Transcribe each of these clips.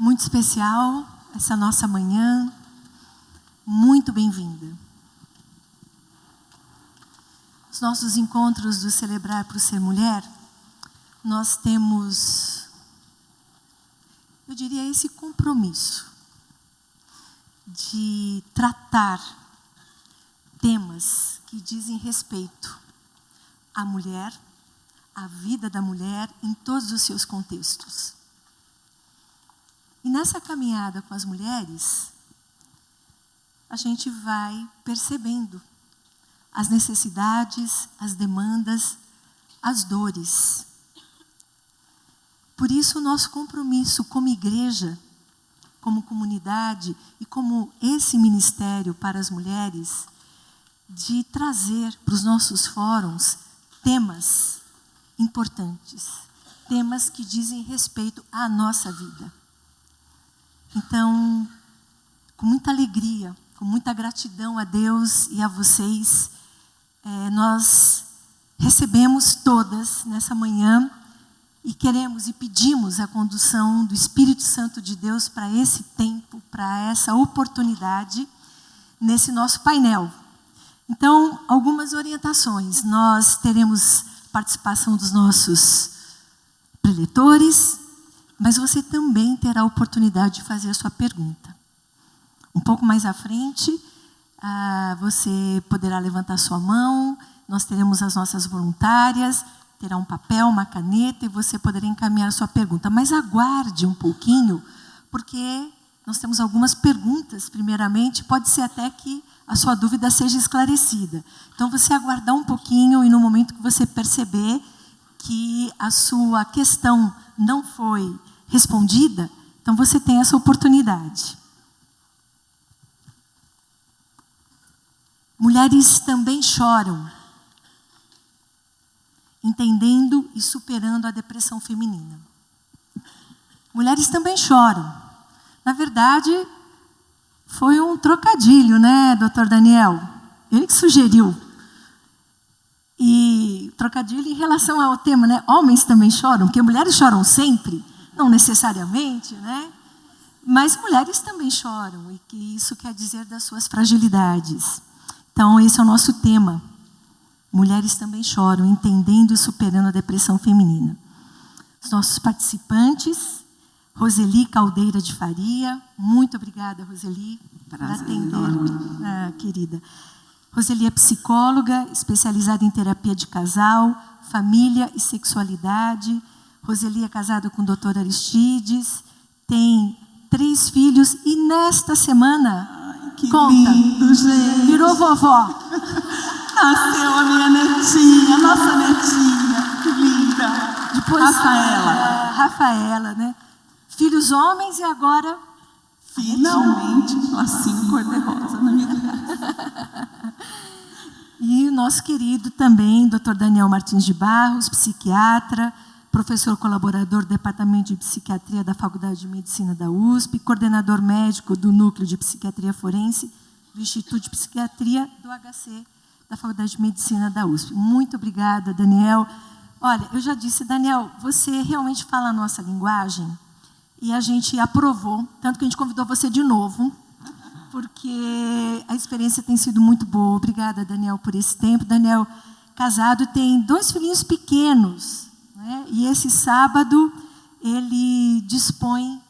muito especial essa nossa manhã. Muito bem-vinda. Os nossos encontros do Celebrar por Ser Mulher, nós temos, eu diria, esse compromisso de tratar temas que dizem respeito à mulher, à vida da mulher em todos os seus contextos. E nessa caminhada com as mulheres, a gente vai percebendo as necessidades, as demandas, as dores. Por isso, o nosso compromisso como igreja, como comunidade e como esse ministério para as mulheres, de trazer para os nossos fóruns temas importantes, temas que dizem respeito à nossa vida. Então, com muita alegria, com muita gratidão a Deus e a vocês, nós recebemos todas nessa manhã e queremos e pedimos a condução do Espírito Santo de Deus para esse tempo, para essa oportunidade, nesse nosso painel. Então, algumas orientações. Nós teremos participação dos nossos preletores, mas você também terá a oportunidade de fazer a sua pergunta. Um pouco mais à frente, você poderá levantar sua mão, nós teremos as nossas voluntárias, terá um papel, uma caneta e você poderá encaminhar a sua pergunta. Mas aguarde um pouquinho, porque nós temos algumas perguntas, primeiramente, pode ser até que a sua dúvida seja esclarecida. Então, você aguardar um pouquinho e no momento que você perceber que a sua questão não foi respondida, então você tem essa oportunidade. Mulheres também choram, entendendo e superando a depressão feminina. Mulheres também choram. Na verdade, foi um trocadilho, né, doutor Daniel? Ele que sugeriu. E trocadilho em relação ao tema, né? Homens também choram, porque mulheres choram sempre, não necessariamente, né? Mas mulheres também choram, e que isso quer dizer das suas fragilidades. Então, esse é o nosso tema. Mulheres também choram, entendendo e superando a depressão feminina. Os nossos participantes, Roseli Caldeira de Faria. Muito obrigada, Roseli, por atender, querida. Roseli é psicóloga, especializada em terapia de casal, família e sexualidade. Roseli é casada com o doutor Aristides, tem 3 filhos e nesta semana... Que conta, lindo, gente. Virou vovó. Nasceu a minha netinha, nossa netinha. Que linda. Depois, Rafaela. Rafaela, né? Filhos homens e agora... Finalmente, um lacinho cor-de-rosa na minha vida. E o nosso querido também, Dr. Daniel Martins de Barros, psiquiatra, professor colaborador do Departamento de Psiquiatria da Faculdade de Medicina da USP, coordenador médico do Núcleo de Psiquiatria Forense do Instituto de Psiquiatria do HC, da Faculdade de Medicina da USP. Muito obrigada, Daniel. Olha, eu já disse, Daniel, você realmente fala a nossa linguagem e a gente aprovou, tanto que a gente convidou você de novo, porque a experiência tem sido muito boa. Obrigada, Daniel, por esse tempo. Daniel, casado, tem 2 filhinhos pequenos, né? E esse sábado ele dispõe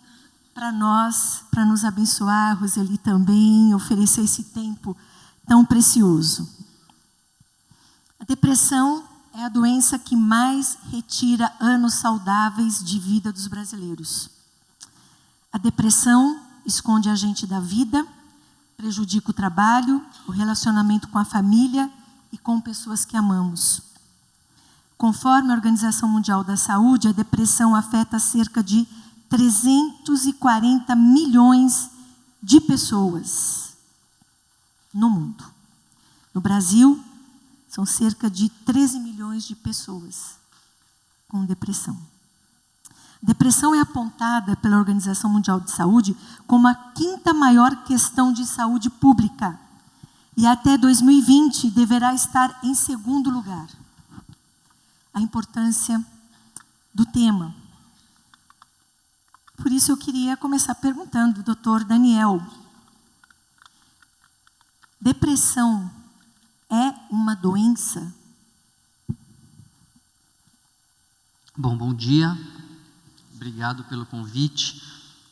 para nós, para nos abençoar, Roseli também, oferecer esse tempo tão precioso. A depressão é a doença que mais retira anos saudáveis de vida dos brasileiros. A depressão esconde a gente da vida, prejudica o trabalho, o relacionamento com a família e com pessoas que amamos. Conforme a Organização Mundial da Saúde, a depressão afeta cerca de 340 milhões de pessoas no mundo. No Brasil, são cerca de 13 milhões de pessoas com depressão. Depressão é apontada pela Organização Mundial de Saúde como a 5ª maior questão de saúde pública e até 2020 deverá estar em 2º lugar. A importância do tema. Por isso eu queria começar perguntando, doutor Daniel, depressão é uma doença? Bom dia. Obrigado pelo convite.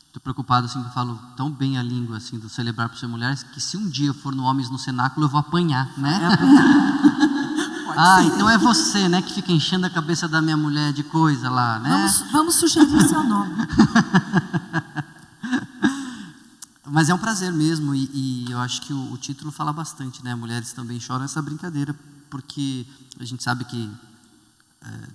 Estou preocupado, assim, que eu falo tão bem a língua, assim, do celebrar por ser mulher, que se um dia eu for no Homens no Cenáculo, eu vou apanhar, né? Então é você, né, que fica enchendo a cabeça da minha mulher de coisa lá, né? Vamos sugerir seu nome. Mas é um prazer mesmo, e eu acho que o título fala bastante, né? Mulheres também choram, essa brincadeira, porque a gente sabe que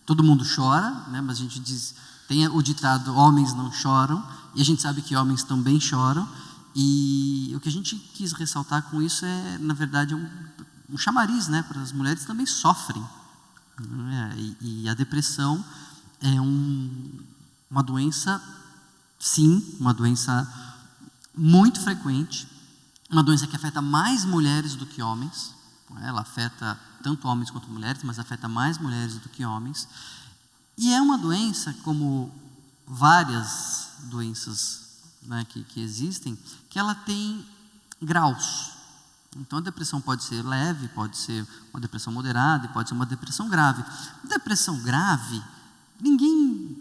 todo mundo chora, né? Mas a gente diz, tem o ditado, homens não choram, e a gente sabe que homens também choram, e o que a gente quis ressaltar com isso é, na verdade, um chamariz, né? Para as mulheres também sofrem, né? E a depressão é uma doença, sim, uma doença muito frequente, uma doença que afeta mais mulheres do que homens. Ela afeta tanto homens quanto mulheres, mas afeta mais mulheres do que homens. E é uma doença, como várias doenças, né, que existem, que ela tem graus. Então a depressão pode ser leve, pode ser uma depressão moderada e pode ser uma depressão grave. Depressão grave, ninguém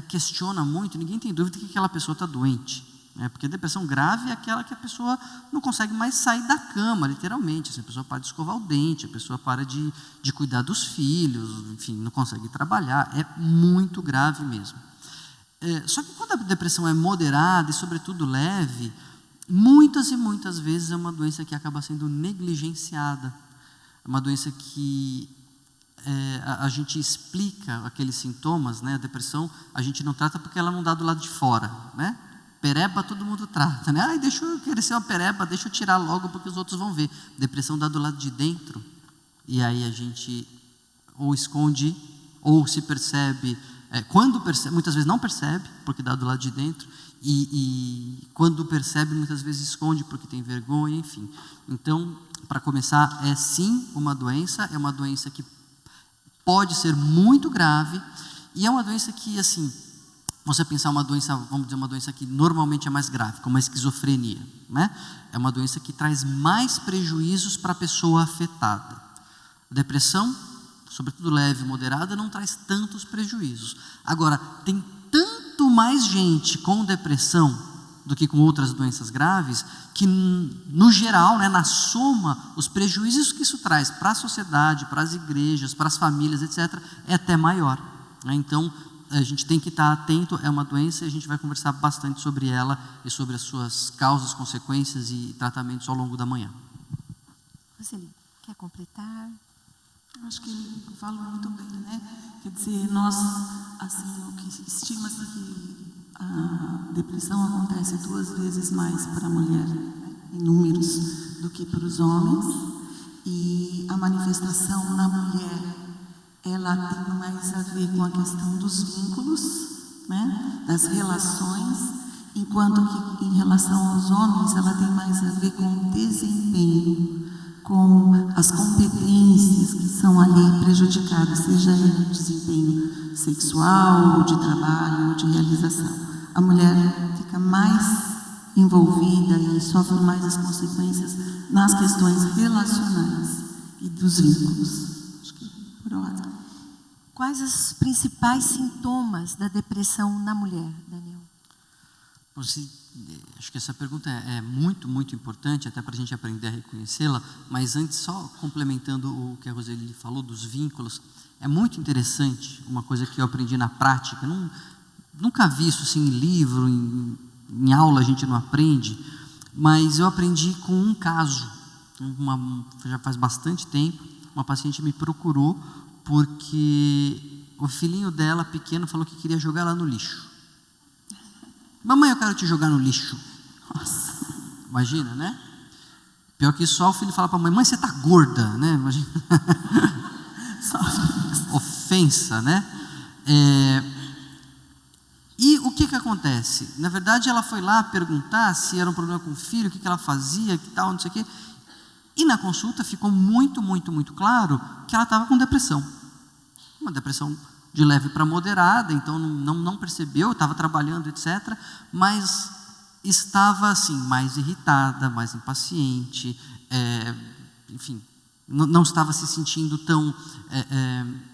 questiona muito, ninguém tem dúvida que aquela pessoa está doente. Porque depressão grave é aquela que a pessoa não consegue mais sair da cama, literalmente. Assim, a pessoa para de escovar o dente, a pessoa para de cuidar dos filhos, enfim, não consegue trabalhar. É muito grave mesmo. Só que quando a depressão é moderada e, sobretudo, leve, muitas e muitas vezes é uma doença que acaba sendo negligenciada. É uma doença que a gente explica aqueles sintomas, né? A depressão a gente não trata porque ela não dá do lado de fora, né? Pereba todo mundo trata, né? Ai, deixa eu crescer uma pereba, deixa eu tirar logo porque os outros vão ver. Depressão dá do lado de dentro, e aí a gente ou esconde, ou se percebe, quando percebe, muitas vezes não percebe, porque dá do lado de dentro, e quando percebe, muitas vezes esconde, porque tem vergonha, enfim. Então, para começar, é sim uma doença, é uma doença que pode ser muito grave, e é uma doença que, assim, você pensar uma doença, vamos dizer, uma doença que normalmente é mais grave, como a esquizofrenia, né? É uma doença que traz mais prejuízos para a pessoa afetada. A depressão, sobretudo leve e moderada, não traz tantos prejuízos. Agora, tem tanto mais gente com depressão do que com outras doenças graves, que no geral, né, na soma, os prejuízos que isso traz para a sociedade, para as igrejas, para as famílias, etc., é até maior, né? Então, a gente tem que estar atento, é uma doença, e a gente vai conversar bastante sobre ela e sobre as suas causas, consequências e tratamentos ao longo da manhã. Roseli, quer completar? Acho que ele falou muito bem, né? Quer dizer, nós, assim, o que estima-se que a depressão acontece 2 vezes mais para a mulher, em números, do que para os homens, e a manifestação na mulher, ela tem mais a ver com a questão dos vínculos, né? Das relações, enquanto que em relação aos homens, ela tem mais a ver com o desempenho, com as competências que são ali prejudicadas, seja ele desempenho sexual, ou de trabalho, ou de realização. A mulher fica mais envolvida e sofre mais as consequências nas questões relacionais e dos vínculos. Acho que por hora. Quais os principais sintomas da depressão na mulher, Daniel? Acho que essa pergunta é muito, muito importante, até para a gente aprender a reconhecê-la, mas antes, só complementando o que a Roseli falou dos vínculos, é muito interessante, uma coisa que eu aprendi na prática, nunca vi isso assim, em livro, em aula a gente não aprende, mas eu aprendi com um caso, já faz bastante tempo, uma paciente me procurou porque o filhinho dela, pequeno, falou que queria jogar lá no lixo. Mamãe, eu quero te jogar no lixo. Nossa, imagina, né? Pior que só o filho fala para a mãe, mãe, você está gorda, né? Imagina. Ofensa, né? E o que acontece? Na verdade, ela foi lá perguntar se era um problema com o filho, o que ela fazia, que tal, não sei o quê. E na consulta ficou muito, muito, muito claro que ela estava com depressão. Uma depressão de leve para moderada, então não percebeu, estava trabalhando, etc., mas estava assim, mais irritada, mais impaciente, enfim, não estava se sentindo tão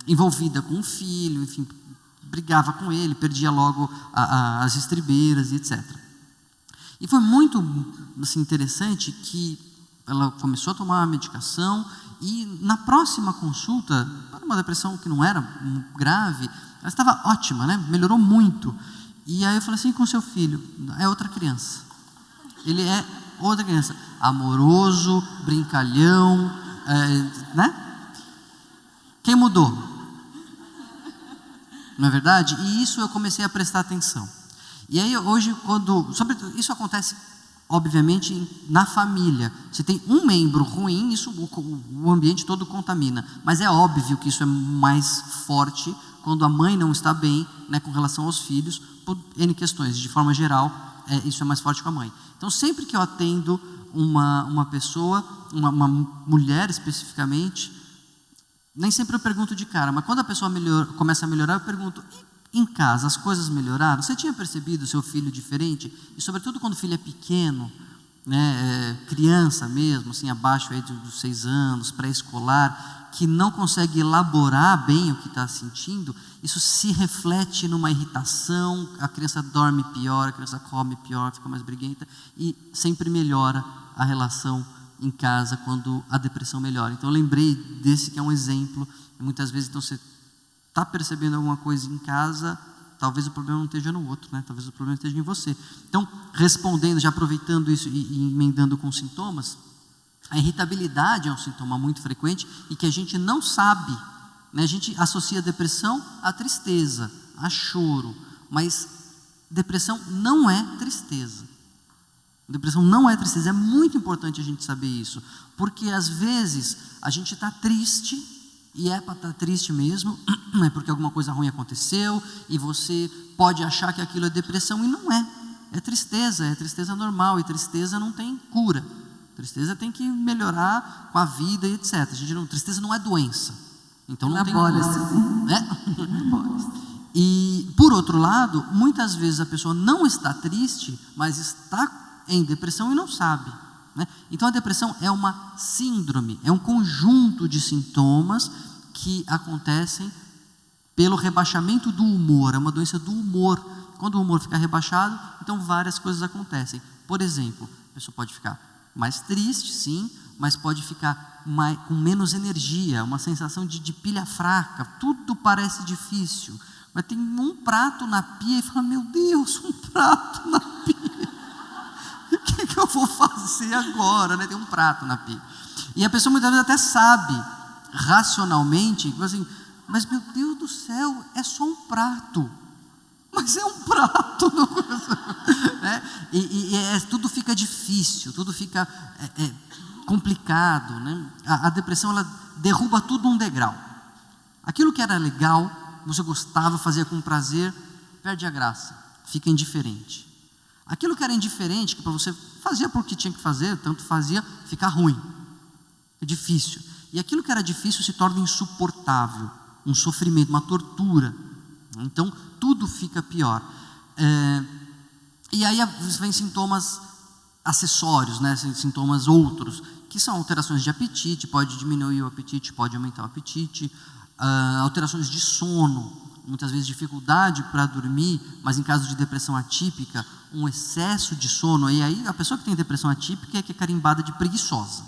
envolvida com o filho, enfim, brigava com ele, perdia logo as estribeiras, etc. E foi muito assim, interessante que ela começou a tomar a medicação e na próxima consulta, para uma depressão que não era grave, ela estava ótima, né? Melhorou muito. E aí eu falei assim, com seu filho, é outra criança. Ele é outra criança, amoroso, brincalhão, né? Quem mudou? Não é verdade? E isso eu comecei a prestar atenção. E aí hoje, isso acontece, obviamente, na família. Se tem um membro ruim, isso o ambiente todo contamina. Mas é óbvio que isso é mais forte quando a mãe não está bem, né, com relação aos filhos, por N questões. De forma geral, isso é mais forte com a mãe. Então, sempre que eu atendo uma pessoa, uma mulher especificamente, nem sempre eu pergunto de cara, mas quando a pessoa começa a melhorar, eu pergunto, em casa as coisas melhoraram? Você tinha percebido o seu filho diferente? E sobretudo quando o filho é pequeno, né, criança mesmo, assim, abaixo aí dos 6 anos, pré-escolar, que não consegue elaborar bem o que está sentindo, isso se reflete numa irritação, a criança dorme pior, a criança come pior, fica mais briguenta, e sempre melhora a relação em casa quando a depressão melhora. Então eu lembrei desse que é um exemplo, e muitas vezes então, você está percebendo alguma coisa em casa, talvez o problema não esteja no outro, né? Talvez o problema esteja em você. Então, respondendo, já aproveitando isso e emendando com sintomas, a irritabilidade é um sintoma muito frequente e que a gente não sabe, né? A gente associa a depressão à tristeza, a choro, mas depressão não é tristeza. Depressão não é tristeza, é muito importante a gente saber isso, porque às vezes a gente está triste, e é para estar triste mesmo, é porque alguma coisa ruim aconteceu, e você pode achar que aquilo é depressão, e não é. É tristeza normal, e tristeza não tem cura. Tristeza tem que melhorar com a vida e etc. Tristeza não é doença. Então não tem cura. E, por outro lado, muitas vezes a pessoa não está triste, mas está em depressão e não sabe. Né? Então a depressão é uma síndrome, é um conjunto de sintomas que acontecem pelo rebaixamento do humor, é uma doença do humor. Quando o humor fica rebaixado, então várias coisas acontecem. Por exemplo, a pessoa pode ficar mais triste, sim, mas pode ficar com menos energia, uma sensação de pilha fraca, tudo parece difícil. Mas tem um prato na pia e fala, meu Deus, um prato na pia. O que eu vou fazer agora? Né? Tem um prato na pia. E a pessoa muitas vezes até sabe, racionalmente, assim, mas meu Deus do céu, é só um prato. Mas é um prato. Né? Tudo fica difícil, tudo fica complicado. Né? A depressão, ela derruba tudo um degrau. Aquilo que era legal, você gostava, fazia com prazer, perde a graça, fica indiferente. Aquilo que era indiferente, que para você fazia porque tinha que fazer, tanto fazia, fica ruim, é difícil. E aquilo que era difícil se torna insuportável, um sofrimento, uma tortura. Então, tudo fica pior. E aí vem sintomas acessórios, né? Sintomas outros, que são alterações de apetite, pode diminuir o apetite, pode aumentar o apetite, alterações de sono, muitas vezes dificuldade para dormir, mas em caso de depressão atípica, um excesso de sono, e aí a pessoa que tem depressão atípica é que é carimbada de preguiçosa,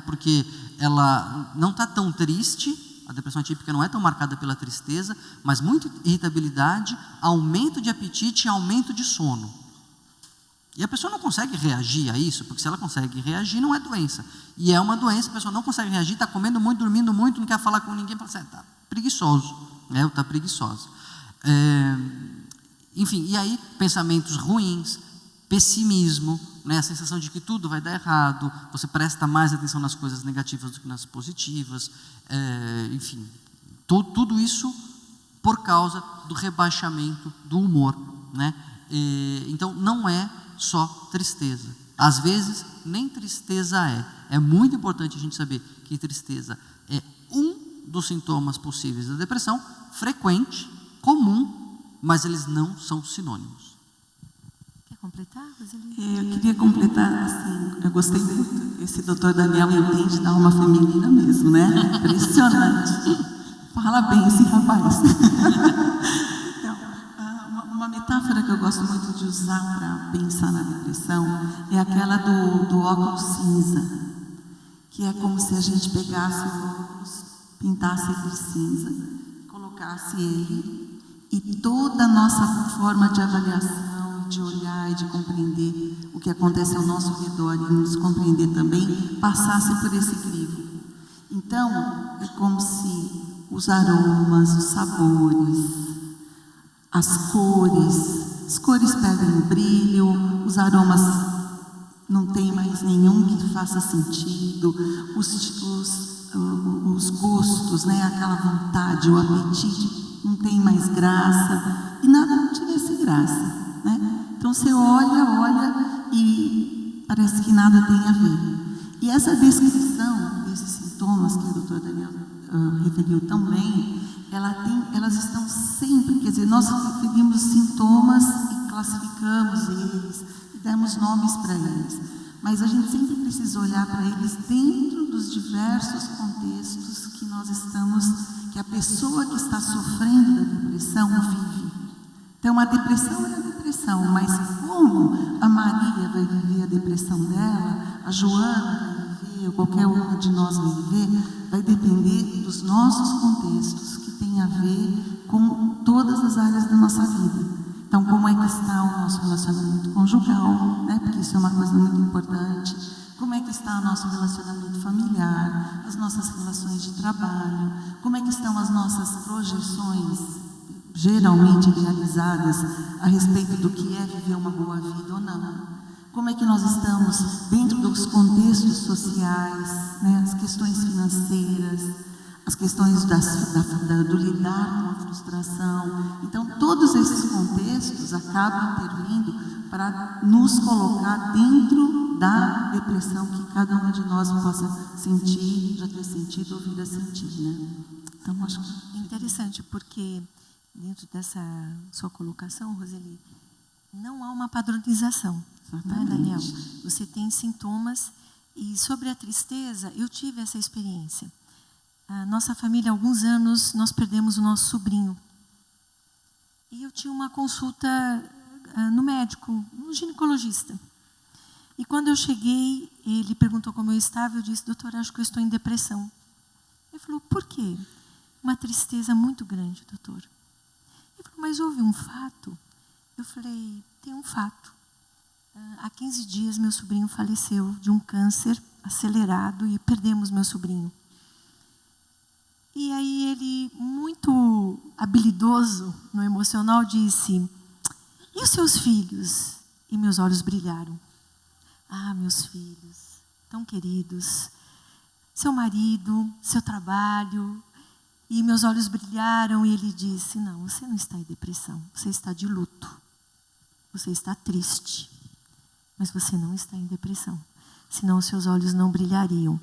porque ela não está tão triste, a depressão atípica não é tão marcada pela tristeza, mas muita irritabilidade, aumento de apetite e aumento de sono. E a pessoa não consegue reagir a isso, porque se ela consegue reagir, não é doença. E é uma doença, a pessoa não consegue reagir, está comendo muito, dormindo muito, não quer falar com ninguém, fala assim, está preguiçoso, está preguiçosa. Enfim, e aí pensamentos ruins, pessimismo, né, a sensação de que tudo vai dar errado, você presta mais atenção nas coisas negativas do que nas positivas, enfim, tudo isso por causa do rebaixamento do humor. Né? Então não é só tristeza. Às vezes, nem tristeza é. É muito importante a gente saber que tristeza é um dos sintomas possíveis da depressão, frequente, comum, mas eles não são sinônimos. Quer completar, Roseli? Eu queria completar, assim, eu gostei muito. Esse doutor Daniel entende da alma feminina mesmo, né? Impressionante. Fala bem esse rapaz. Então, uma metáfora que eu gosto muito de usar para pensar na depressão é aquela do óculos cinza, que é como se a gente pegasse o óculos, pintasse ele de cinza, colocasse ele, e toda a nossa forma de avaliação, de olhar e de compreender o que acontece ao nosso redor e nos compreender também, passasse por esse crivo. Então, é como se os aromas, os sabores, as cores perdem brilho, os aromas não tem mais nenhum que faça sentido, os gostos, né, aquela vontade, o apetite, não tem mais graça, e nada não tivesse graça, né? Então você olha e parece que nada tem a ver. E essa descrição desses sintomas que o doutor Daniel referiu tão bem, elas estão sempre, quer dizer, nós referimos sintomas e classificamos eles, e damos nomes para eles, mas a gente sempre precisa olhar para eles dentro dos diversos contextos que nós estamos, que a pessoa que está sofrendo da depressão vive. Então, a depressão é a depressão, mas como a Maria vai viver a depressão dela, a Joana vai viver, ou qualquer uma de nós vai viver, vai depender dos nossos contextos, que tem a ver com todas as áreas da nossa vida. Então, como é que está o nosso relacionamento conjugal, né? Porque isso é uma coisa muito importante. Como é que está o nosso relacionamento familiar, as nossas relações de trabalho, como é que estão as nossas projeções, geralmente realizadas, a respeito do que é viver uma boa vida ou não. Como é que nós estamos dentro dos contextos sociais, né? As questões financeiras, as questões do lidar com a frustração. Então, todos esses contextos acabam intervindo para nos colocar dentro da depressão que cada uma de nós possa sentir, já ter sentido ou vir a sentir, né? Então, acho que... É interessante, porque dentro dessa sua colocação, Roseli, não há uma padronização, não é, Daniel? Você tem sintomas, e sobre a tristeza, eu tive essa experiência. A nossa família, há alguns anos, nós perdemos o nosso sobrinho. E eu tinha uma consulta no médico, no ginecologista. E quando eu cheguei, ele perguntou como eu estava, eu disse, doutor, acho que eu estou em depressão. Ele falou, por quê? Uma tristeza muito grande, doutor. Ele falou, mas houve um fato? Eu falei, tem um fato. Há 15 dias, meu sobrinho faleceu de um câncer acelerado e perdemos meu sobrinho. E aí ele, muito habilidoso no emocional, disse, e os seus filhos? E meus olhos brilharam. Ah, meus filhos, tão queridos, seu marido, seu trabalho. E meus olhos brilharam e ele disse, não, você não está em depressão, você está de luto. Você está triste, mas você não está em depressão. Senão os seus olhos não brilhariam.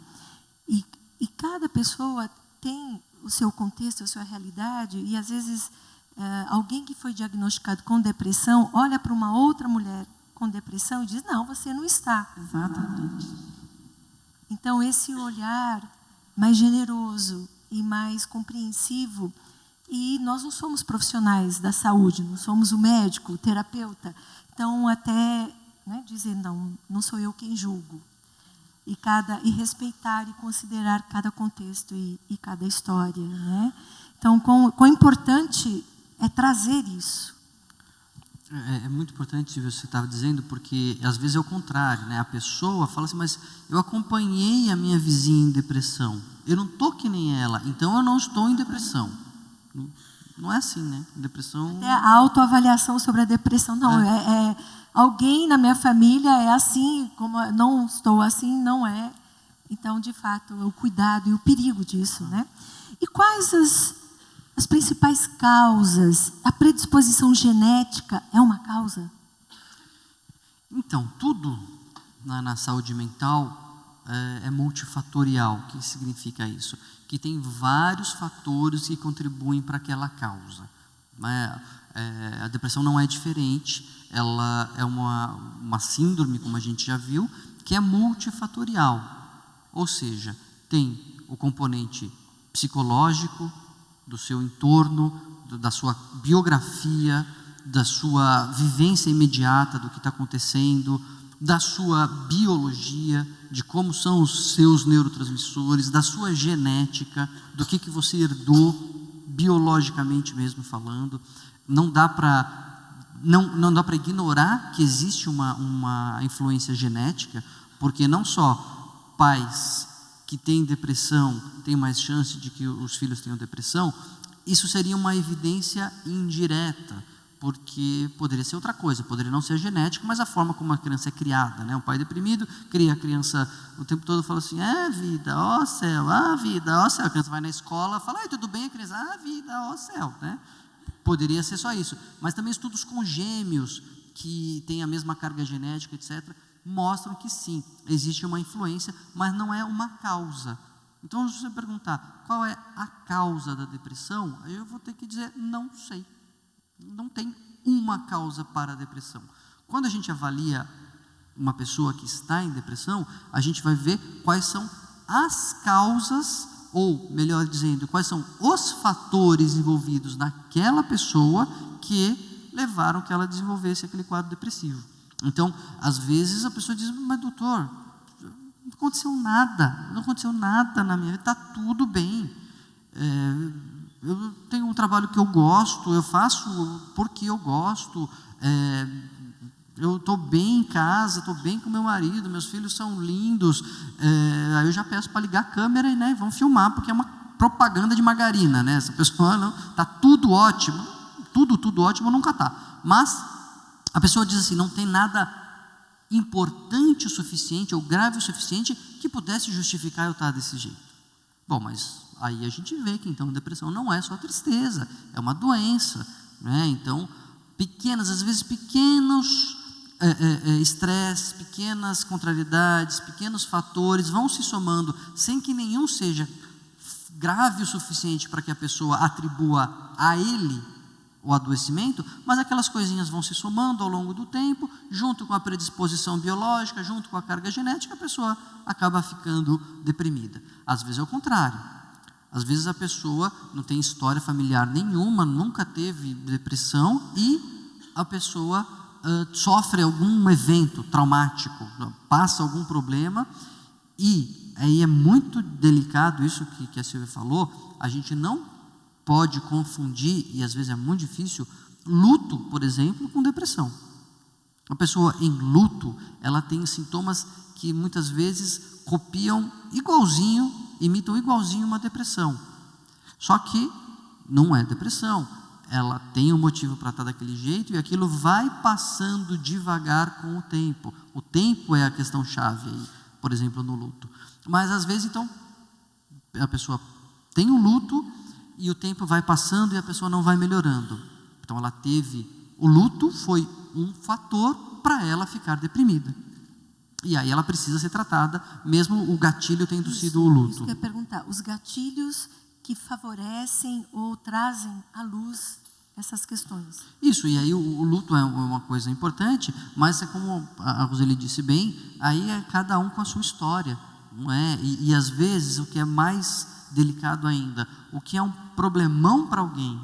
E cada pessoa tem o seu contexto, a sua realidade, e às vezes alguém que foi diagnosticado com depressão olha para uma outra mulher com depressão e diz, não, você não está. Exatamente. Então, esse olhar mais generoso e mais compreensivo, e nós não somos profissionais da saúde, não somos o médico, o terapeuta, então até dizer, não sou eu quem julgo. E respeitar e considerar cada contexto e cada história, né? Então, quão importante é trazer isso. É muito importante o que você estava dizendo, porque às vezes é o contrário, né? A pessoa fala assim, mas eu acompanhei a minha vizinha em depressão, eu não estou que nem ela, então eu não estou em depressão. Não é assim, né? Depressão... É a autoavaliação sobre a depressão, não, alguém na minha família é assim, como eu não estou assim, não é. Então, de fato, o cuidado e o perigo disso, né? E quais as principais causas? A predisposição genética é uma causa? Então, tudo na saúde mental é multifatorial. O que significa isso? Que tem vários fatores que contribuem para aquela causa. A depressão não é diferente, ela é uma síndrome, como a gente já viu, que é multifatorial. Ou seja, tem o componente psicológico, do seu entorno, da sua biografia, da sua vivência imediata do que está acontecendo, da sua biologia, de como são os seus neurotransmissores, da sua genética, do que você herdou, biologicamente mesmo falando. Não dá para ignorar que existe uma influência genética, porque não só pais que têm depressão têm mais chance de que os filhos tenham depressão, isso seria uma evidência indireta, porque poderia ser outra coisa, poderia não ser genético, mas a forma como a criança é criada, né? Um pai deprimido cria a criança o tempo todo, fala assim, vida, ó céu, vida, ó céu. A criança vai na escola, fala, tudo bem? A criança, vida, ó céu, né? Poderia ser só isso, mas também estudos com gêmeos que têm a mesma carga genética, etc., mostram que sim, existe uma influência, mas não é uma causa. Então, se você perguntar qual é a causa da depressão, aí eu vou ter que dizer, não sei. Não tem uma causa para a depressão. Quando a gente avalia uma pessoa que está em depressão, a gente vai ver quais são as causas, ou melhor dizendo, quais são os fatores envolvidos naquela pessoa que levaram que ela desenvolvesse aquele quadro depressivo. Então, às vezes a pessoa diz, mas doutor, não aconteceu nada na minha vida, está tudo bem. Eu tenho um trabalho que eu gosto, eu faço porque eu gosto, eu estou bem em casa, estou bem com meu marido, meus filhos são lindos, aí eu já peço para ligar a câmera e vamos filmar, porque é uma propaganda de margarina, né? Essa pessoa não, está tudo ótimo, tudo ótimo nunca está, mas a pessoa diz assim, não tem nada importante o suficiente ou grave o suficiente que pudesse justificar eu estar desse jeito. Bom, mas aí a gente vê que então depressão não é só tristeza, é uma doença, né? Então, às vezes pequenos estresses, pequenas contrariedades, pequenos fatores vão se somando sem que nenhum seja grave o suficiente para que a pessoa atribua a ele o adoecimento, mas aquelas coisinhas vão se somando ao longo do tempo, junto com a predisposição biológica, junto com a carga genética, a pessoa acaba ficando deprimida. Às vezes é o contrário. Às vezes a pessoa não tem história familiar nenhuma, nunca teve depressão e a pessoa sofre algum evento traumático, passa algum problema e aí é muito delicado isso que a Silvia falou, a gente não pode confundir, e às vezes é muito difícil, luto, por exemplo, com depressão. A pessoa em luto, ela tem sintomas que muitas vezes imitam igualzinho uma depressão. Só que não é depressão. Ela tem um motivo para estar daquele jeito e aquilo vai passando devagar com o tempo. O tempo é a questão chave aí, por exemplo, no luto. Mas às vezes, então, a pessoa tem um luto e o tempo vai passando e a pessoa não vai melhorando. Então ela teve, o luto foi um fator para ela ficar deprimida. E aí ela precisa ser tratada, mesmo o gatilho tendo sido o luto. Isso que eu ia perguntar, os gatilhos que favorecem ou trazem à luz essas questões. Isso, e aí o luto é uma coisa importante, mas é como a Roseli disse bem, aí é cada um com a sua história, não é? E às vezes o que é mais delicado ainda, o que é um problemão para alguém,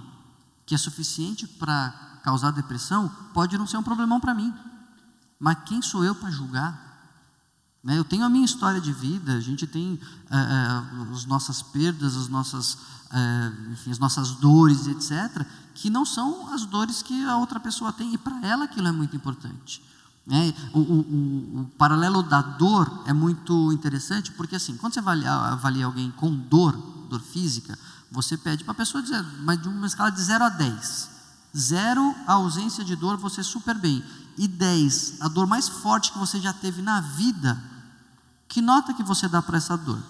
que é suficiente para causar depressão, pode não ser um problemão para mim, mas quem sou eu para julgar? Né? Eu tenho a minha história de vida, a gente tem as nossas perdas, as nossas dores, etc., que não são as dores que a outra pessoa tem, e para ela aquilo é muito importante. O paralelo da dor é muito interessante, porque assim, quando você avalia alguém com dor física, você pede para a pessoa dizer, mas de uma escala de 0 a 10. 0, a ausência de dor, você super bem. E 10, a dor mais forte que você já teve na vida, que nota que você dá para essa dor?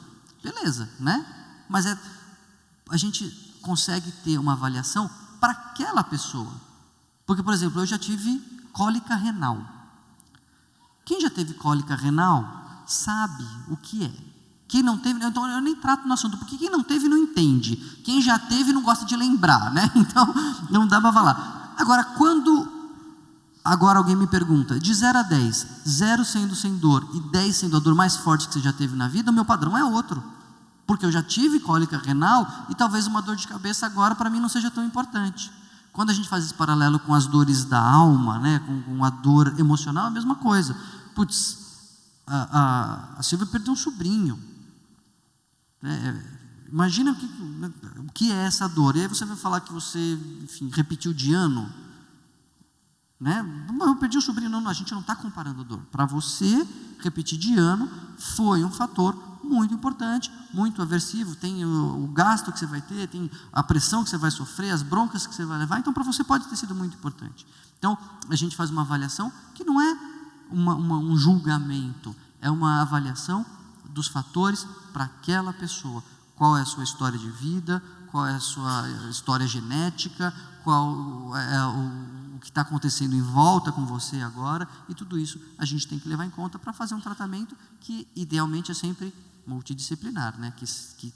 Beleza, né? Mas a gente consegue ter uma avaliação para aquela pessoa. Porque, por exemplo, eu já tive cólica renal. Quem já teve cólica renal sabe o que é. Quem não teve, então eu nem trato no assunto, porque quem não teve não entende. Quem já teve não gosta de lembrar, né? Então, não dá para falar. Agora alguém me pergunta, de 0 a 10, 0 sendo sem dor e 10 sendo a dor mais forte que você já teve na vida, o meu padrão é outro. Porque eu já tive cólica renal e talvez uma dor de cabeça agora para mim não seja tão importante. Quando a gente faz esse paralelo com as dores da alma, né, com a dor emocional, é a mesma coisa. Putz, a Silvia perdeu um sobrinho. Imagina o que é essa dor. E aí você vai falar que você, enfim, repetiu de ano. Né? Eu perdi o sobrinho. Não, a gente não está comparando a dor. Para você, repetir de ano foi um fator muito importante, muito aversivo. Tem o gasto que você vai ter, tem a pressão que você vai sofrer, as broncas que você vai levar. Então, para você pode ter sido muito importante. Então, a gente faz uma avaliação que não é um julgamento, é uma avaliação dos fatores para aquela pessoa. Qual é a sua história de vida, qual é a sua história genética, qual é o que está acontecendo em volta com você agora, e tudo isso a gente tem que levar em conta para fazer um tratamento que idealmente é sempre multidisciplinar, né? que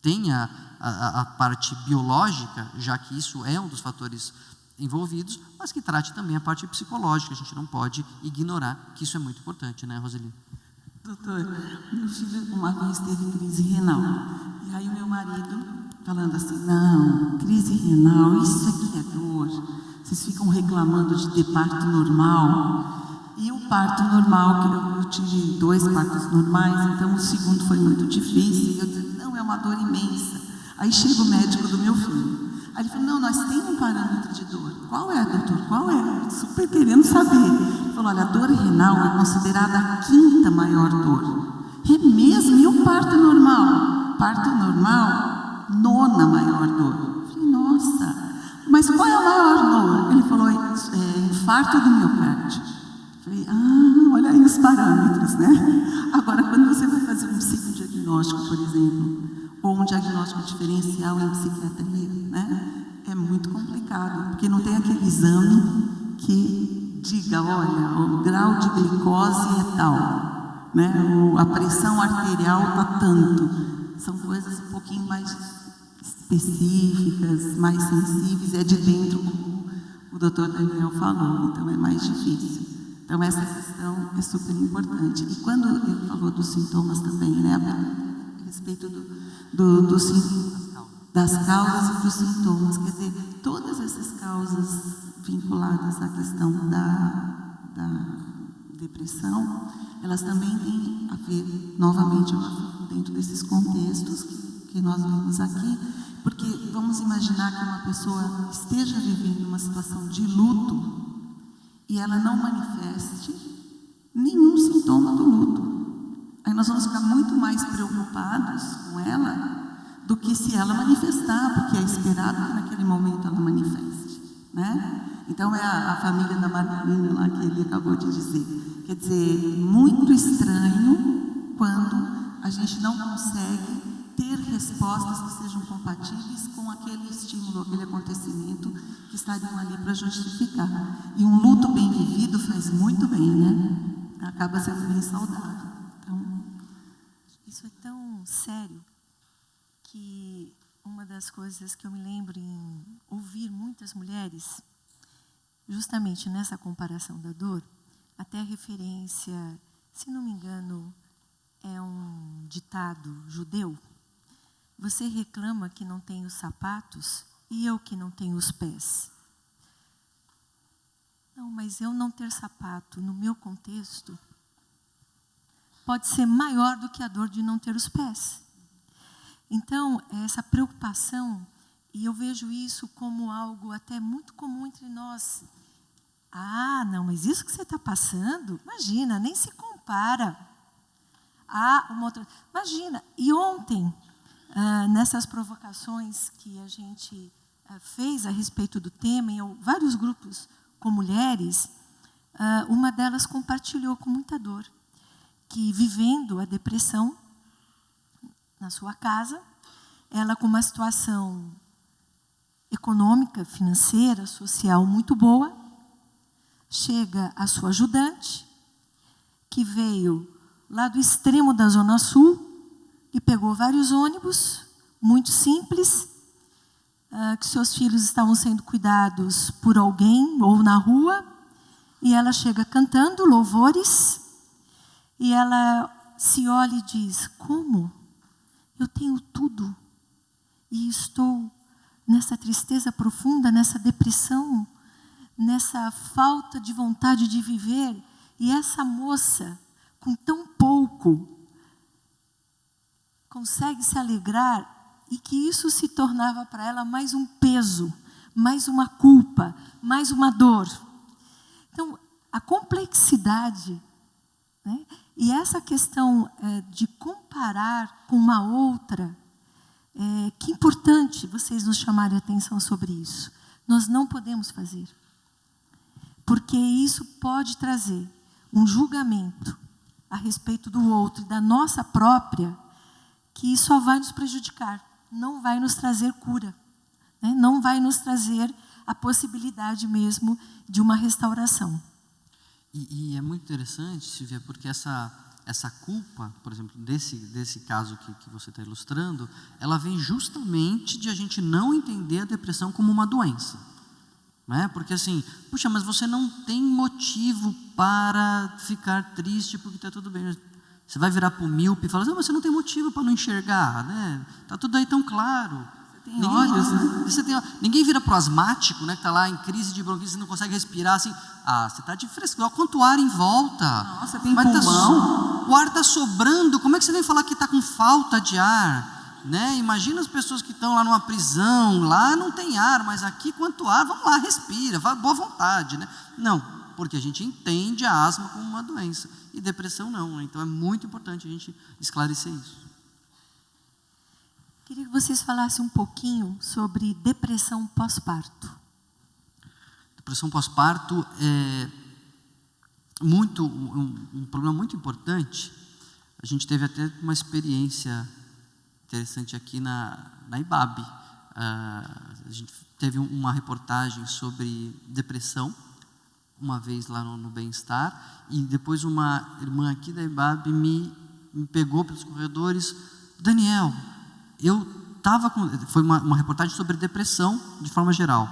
tenha a parte biológica, já que isso é um dos fatores envolvidos, mas que trate também a parte psicológica. A gente não pode ignorar que isso é muito importante, né, Roseli? Doutor, meu filho uma vez teve crise renal. E aí o meu marido falando assim, não, crise renal, isso aqui é dor. Vocês ficam reclamando de ter parto normal. E o parto normal, que eu tive 2 partos normais, então o segundo foi muito difícil. E eu disse, não, é uma dor imensa. Aí chega o médico do meu filho. Aí ele falou, não, nós temos um parâmetro de dor. Qual é, doutor? Qual é? Super querendo saber. Ele falou, olha, a dor renal é considerada a 5ª maior dor. É mesmo? E o parto normal? Parto normal, 9ª maior dor. Eu falei, nossa, mas qual é a maior dor? Ele falou, infarto do miocárdio. Eu falei, olha aí os parâmetros, né? Agora, quando você vai fazer um psicodiagnóstico, por exemplo, ou um diagnóstico diferencial em psiquiatria, né? É muito complicado, porque não tem aquele exame que diga, olha, o grau de glicose é tal, né? A pressão arterial está tanto. São coisas um pouquinho mais específicas, mais sensíveis, é de dentro, como o doutor Daniel falou, então é mais difícil. Então essa questão é super importante. E quando ele falou dos sintomas também, né? A respeito das causas e dos sintomas, quer dizer, todas essas causas vinculadas à questão da depressão, elas também têm a ver, novamente, dentro desses contextos que nós vimos aqui, porque vamos imaginar que uma pessoa esteja vivendo uma situação de luto e ela não manifeste nenhum sintoma do luto. Aí nós vamos ficar muito mais preocupados com ela do que se ela manifestar, porque é esperado que naquele momento ela manifeste, né? Então é a família da Margarina lá que ele acabou de dizer. Quer dizer, muito estranho quando a gente não consegue ter respostas que sejam compatíveis com aquele estímulo, aquele acontecimento que estariam ali para justificar. E um luto bem vivido faz muito bem, né? Acaba sendo bem saudável. Então, isso é tão sério que uma das coisas que eu me lembro em ouvir muitas mulheres, justamente nessa comparação da dor, até a referência, se não me engano, é um ditado judeu. Você reclama que não tem os sapatos e eu que não tenho os pés. Não, mas eu não ter sapato no meu contexto pode ser maior do que a dor de não ter os pés. Então, essa preocupação, e eu vejo isso como algo até muito comum entre nós. Não, mas isso que você está passando, imagina, nem se compara. Uma outra. Imagina, e ontem, nessas provocações que a gente fez a respeito do tema, em vários grupos com mulheres, uma delas compartilhou com muita dor, que vivendo a depressão na sua casa, ela com uma situação econômica, financeira, social muito boa, chega a sua ajudante, que veio lá do extremo da Zona Sul, e pegou vários ônibus, muito simples, que seus filhos estavam sendo cuidados por alguém ou na rua, e ela chega cantando louvores, e ela se olha e diz: como? Eu tenho tudo, e estou nessa tristeza profunda, nessa depressão, nessa falta de vontade de viver. E essa moça, com tão pouco, consegue se alegrar, e que isso se tornava para ela mais um peso, mais uma culpa, mais uma dor. Então, a complexidade, né? E essa questão de comparar com uma outra, que importante vocês nos chamarem a atenção sobre isso. Nós não podemos fazer, porque isso pode trazer um julgamento a respeito do outro e da nossa própria, que só vai nos prejudicar, não vai nos trazer cura, né? Não vai nos trazer a possibilidade mesmo de uma restauração. E é muito interessante, Silvia, porque essa culpa, por exemplo, desse caso que você está ilustrando, ela vem justamente de a gente não entender a depressão como uma doença. Né? Porque assim, puxa, mas você não tem motivo para ficar triste porque está tudo bem. Você vai virar para o míope e falar: não, mas você não tem motivo para não enxergar, né? Está tudo aí tão claro. Tem olhos, né? Ninguém vira para o asmático, né, que está lá em crise de bronquite, não consegue respirar assim. Você está de frescura, olha quanto ar em volta. Nossa, tem pulmão. O ar está sobrando, como é que você vem falar que está com falta de ar? Né? Imagina as pessoas que estão lá numa prisão, lá não tem ar, mas aqui quanto ar, vamos lá, respira, boa vontade. Né? Não, porque a gente entende a asma como uma doença, e depressão não. Então é muito importante a gente esclarecer isso. Queria que vocês falassem um pouquinho sobre depressão pós-parto. Depressão pós-parto é um problema muito importante. A gente teve até uma experiência interessante aqui na IBAB. A gente teve uma reportagem sobre depressão, uma vez lá no Bem-Estar, e depois uma irmã aqui da IBAB me pegou pelos corredores: Daniel, eu estava com... Foi uma reportagem sobre depressão de forma geral.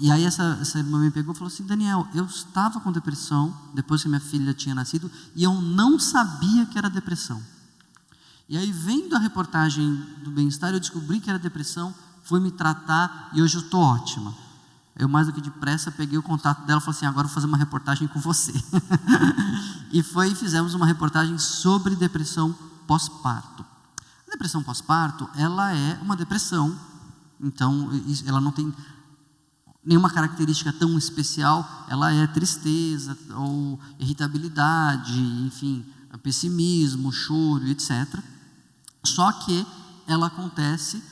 E aí essa irmã me pegou e falou assim: Daniel, eu estava com depressão depois que minha filha tinha nascido e eu não sabia que era depressão. E aí, vendo a reportagem do Bem-Estar, eu descobri que era depressão, fui me tratar e hoje eu estou ótima. Eu, mais do que depressa, peguei o contato dela e falei assim: agora eu vou fazer uma reportagem com você. E fizemos uma reportagem sobre depressão pós-parto. A depressão pós-parto, ela é uma depressão, então ela não tem nenhuma característica tão especial, ela é tristeza ou irritabilidade, enfim, pessimismo, choro, etc. Só que ela acontece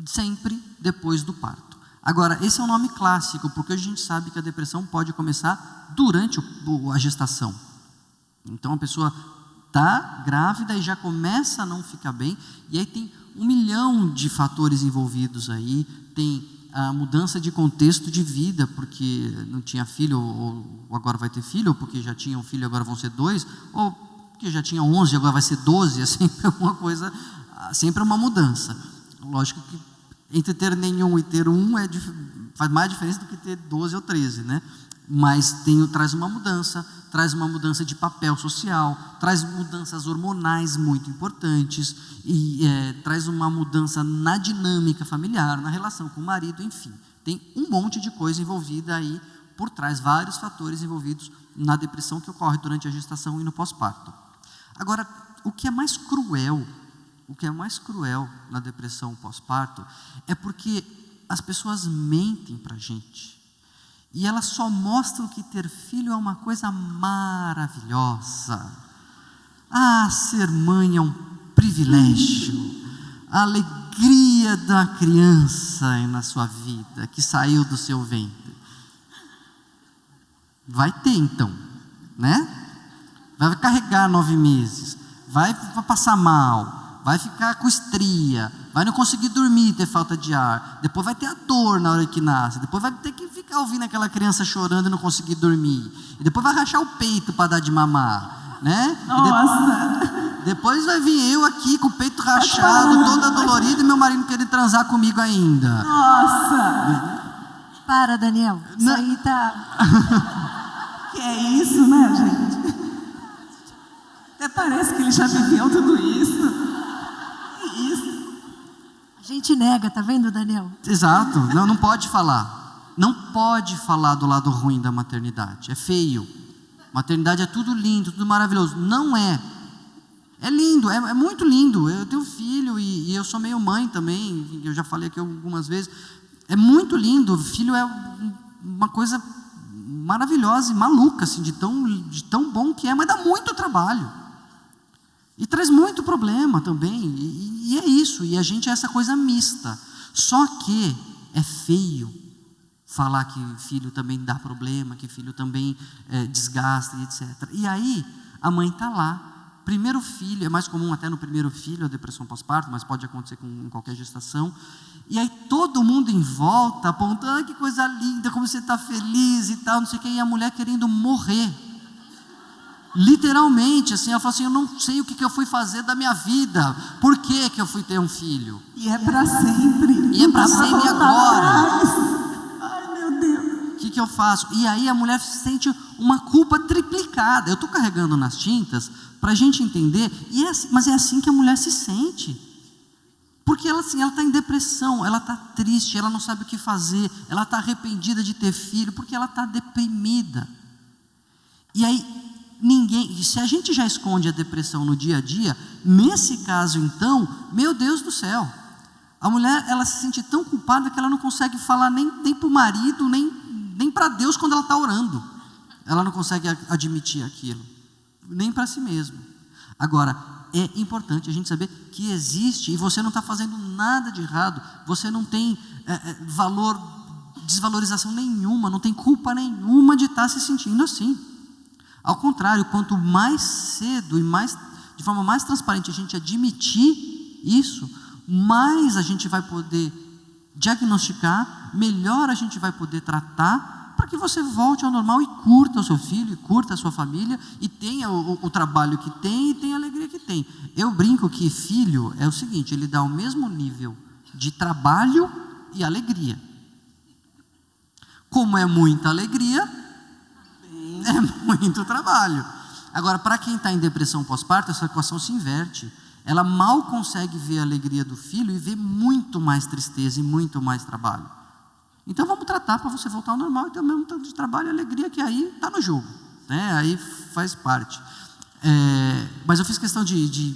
sempre depois do parto. Agora, esse é um nome clássico, porque a gente sabe que a depressão pode começar durante a gestação. Então, a pessoa está grávida e já começa a não ficar bem, e aí tem 1 milhão de fatores envolvidos aí. Tem a mudança de contexto de vida, porque não tinha filho, ou agora vai ter filho, ou porque já tinha um filho, agora vão ser 2, ou porque já tinha 11, agora vai ser 12, é sempre uma coisa, sempre uma mudança. Lógico que entre ter nenhum e ter um faz mais diferença do que ter 12 ou 13, né? Mas traz uma mudança de papel social, traz mudanças hormonais muito importantes, e traz uma mudança na dinâmica familiar, na relação com o marido, enfim. Tem um monte de coisa envolvida aí por trás, vários fatores envolvidos na depressão que ocorre durante a gestação e no pós-parto. Agora, o que é mais cruel na depressão pós-parto é porque as pessoas mentem para a gente. E elas só mostram que ter filho é uma coisa maravilhosa. Ser mãe é um privilégio. A alegria da criança na sua vida, que saiu do seu ventre. Vai ter então, né? Vai carregar 9 meses, vai passar mal, vai ficar com estria, vai não conseguir dormir, ter falta de ar, depois vai ter a dor na hora que nasce, depois vai ter que ficar ouvindo aquela criança chorando e não conseguir dormir, e depois vai rachar o peito para dar de mamar. né? Nossa! Depois vai vir eu aqui com o peito rachado, toda dolorida, e meu marido querendo transar comigo ainda. Nossa! Para, Daniel. Isso aí tá... Que é isso, né, gente? Até parece que ele já viveu tudo isso. Que isso? A gente nega, tá vendo, Daniel? Exato, não pode falar. Não pode falar do lado ruim da maternidade. É feio. Maternidade é tudo lindo, tudo maravilhoso. Não é. É lindo, é muito lindo. Eu tenho filho e eu sou meio mãe também. Eu já falei aqui algumas vezes. É muito lindo. Filho é uma coisa maravilhosa e maluca, assim, de tão bom que é, mas dá muito trabalho. E traz muito problema também. E é isso. E a gente é essa coisa mista. Só que é feio falar que filho também dá problema, que filho também desgasta e etc. E aí, a mãe está lá. Primeiro filho, é mais comum até no primeiro filho a depressão pós-parto, mas pode acontecer em qualquer gestação. E aí todo mundo em volta apontando, que coisa linda, como você está feliz e tal, não sei o quê, e a mulher querendo morrer. Literalmente, assim, ela fala assim, eu não sei o que eu fui fazer da minha vida, por que eu fui ter um filho? E é para sempre. E é para sempre agora. Ai, meu Deus. O que eu faço? E aí a mulher sente uma culpa triplicada. Eu estou carregando nas tintas para a gente entender, mas é assim que a mulher se sente. Porque ela está em depressão, ela está triste, ela não sabe o que fazer, ela está arrependida de ter filho, porque ela está deprimida. E aí, se a gente já esconde a depressão no dia a dia, nesse caso então, meu Deus do céu, a mulher, ela se sente tão culpada que ela não consegue falar nem para o marido, nem para Deus quando ela está orando. Ela não consegue admitir aquilo, nem para si mesma. Agora, é importante a gente saber que existe, e você não está fazendo nada de errado, você não tem desvalorização nenhuma, não tem culpa nenhuma de estar se sentindo assim. Ao contrário, quanto mais cedo e de forma mais transparente a gente admitir isso, mais a gente vai poder diagnosticar, melhor a gente vai poder tratar, para que você volte ao normal e curta o seu filho, e curta a sua família, e tenha o trabalho que tem, e tenha a alegria que tem. Eu brinco que filho é o seguinte, ele dá o mesmo nível de trabalho e alegria. Como é muita alegria, é muito trabalho. Agora, para quem está em depressão pós-parto, essa equação se inverte. Ela mal consegue ver a alegria do filho e vê muito mais tristeza e muito mais trabalho. Então vamos tratar para você voltar ao normal e ter o mesmo tanto de trabalho e alegria, que aí está no jogo, né? Aí faz parte. Mas eu fiz questão de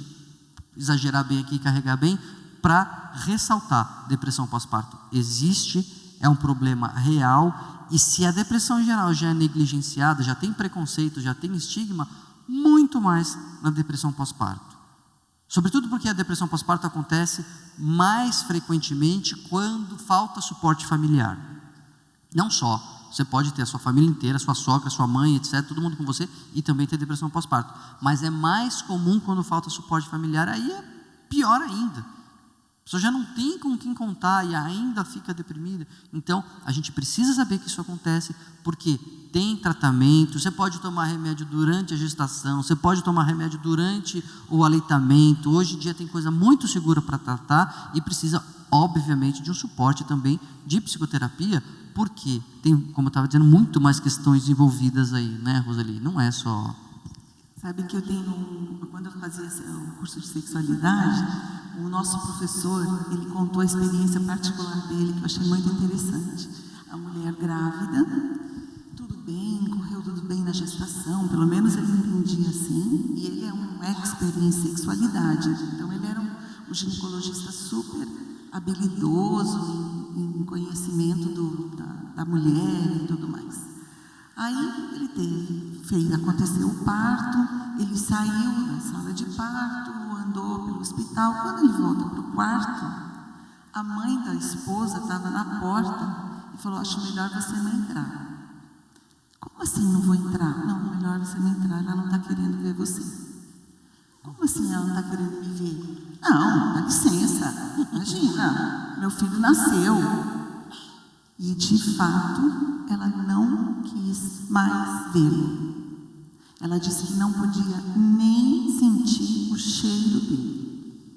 exagerar bem aqui e carregar bem para ressaltar: depressão pós-parto existe, é um problema real, e se a depressão em geral já é negligenciada, já tem preconceito, já tem estigma, muito mais na depressão pós-parto. Sobretudo porque a depressão pós-parto acontece mais frequentemente quando falta suporte familiar. Não só, você pode ter a sua família inteira, sua sogra, sua mãe, etc., todo mundo com você, e também ter depressão pós-parto. Mas é mais comum quando falta suporte familiar, aí é pior ainda. A pessoa já não tem com quem contar e ainda fica deprimida. Então, a gente precisa saber que isso acontece, porque tem tratamento, você pode tomar remédio durante a gestação, você pode tomar remédio durante o aleitamento. Hoje em dia tem coisa muito segura para tratar e precisa, obviamente, de um suporte também de psicoterapia, porque tem, como eu estava dizendo, muito mais questões envolvidas aí, né, Roseli? Não é só... Sabe que quando eu fazia o curso de sexualidade, o nosso professor, ele contou a experiência particular dele, que eu achei muito interessante. A mulher grávida, tudo bem, correu tudo bem na gestação, pelo menos ele entendia assim, e ele é um expert em sexualidade, então ele era um ginecologista super habilidoso em conhecimento da mulher e tudo mais. Aí aconteceu o parto, ele saiu da sala de parto, andou pelo hospital. Quando ele volta para o quarto, a mãe da esposa estava na porta e falou: acho melhor você não entrar. Como assim não vou entrar? Não, melhor você não entrar, ela não está querendo ver você. Como assim ela não está querendo me ver? Não, dá licença, imagina, meu filho nasceu. E de fato, ela não quis mais vê-lo. Ela disse que não podia nem sentir o cheiro dele.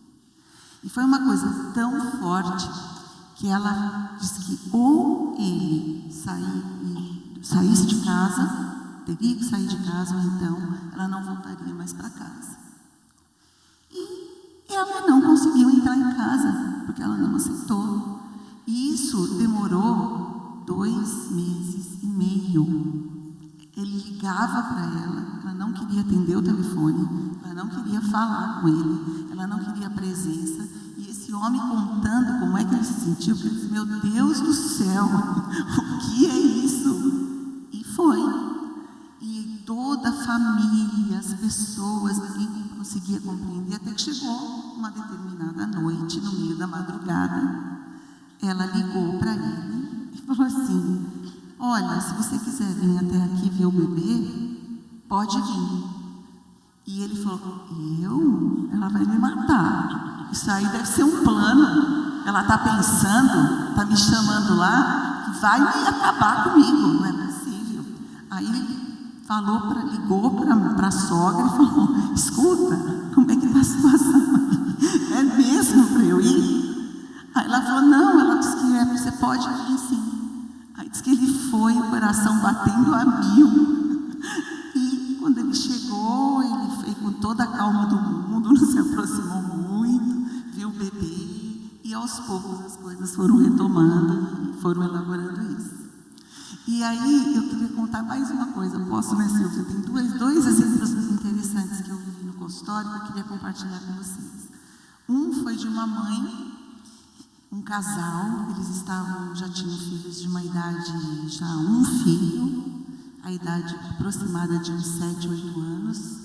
E foi uma coisa tão forte que ela disse que ou ele saísse de casa, teria que sair de casa, ou então ela não voltaria mais para casa. E ela não conseguiu entrar em casa, porque ela não aceitou. E isso demorou 2 meses e meio. Ele ligava para ela não queria atender o telefone, ela não queria falar com ele, ela não queria presença. E esse homem contando como é que ele se sentiu, porque ele disse, meu Deus do céu, o que é isso? E foi. E toda a família, as pessoas, ninguém conseguia compreender, até que chegou uma determinada noite, no meio da madrugada, ela ligou para ele e falou assim, olha, se você quiser vir até aqui ver o bebê, pode vir. E ele falou, eu? Ela vai me matar. Isso aí deve ser um plano. Ela está pensando, está me chamando lá, que vai me acabar comigo. Não é possível. Aí ele ligou para a sogra e falou, escuta, como é que está a situação? É mesmo para eu ir? Aí ela falou, não, ela disse que você pode vir sim. Aí disse que ele foi, o coração batendo a 1000. E quando ele chegou, ele foi com toda a calma do mundo, não se aproximou muito, viu o bebê, e aos poucos as coisas foram retomando e foram elaborando isso. E aí eu queria contar mais uma coisa, posso, né, Silvia? Tem dois exemplos interessantes que eu vivi no consultório que eu queria compartilhar com vocês. Um foi de uma mãe, um casal, eles já tinham filhos de uma idade, já um filho, a idade aproximada de uns 7, 8 anos.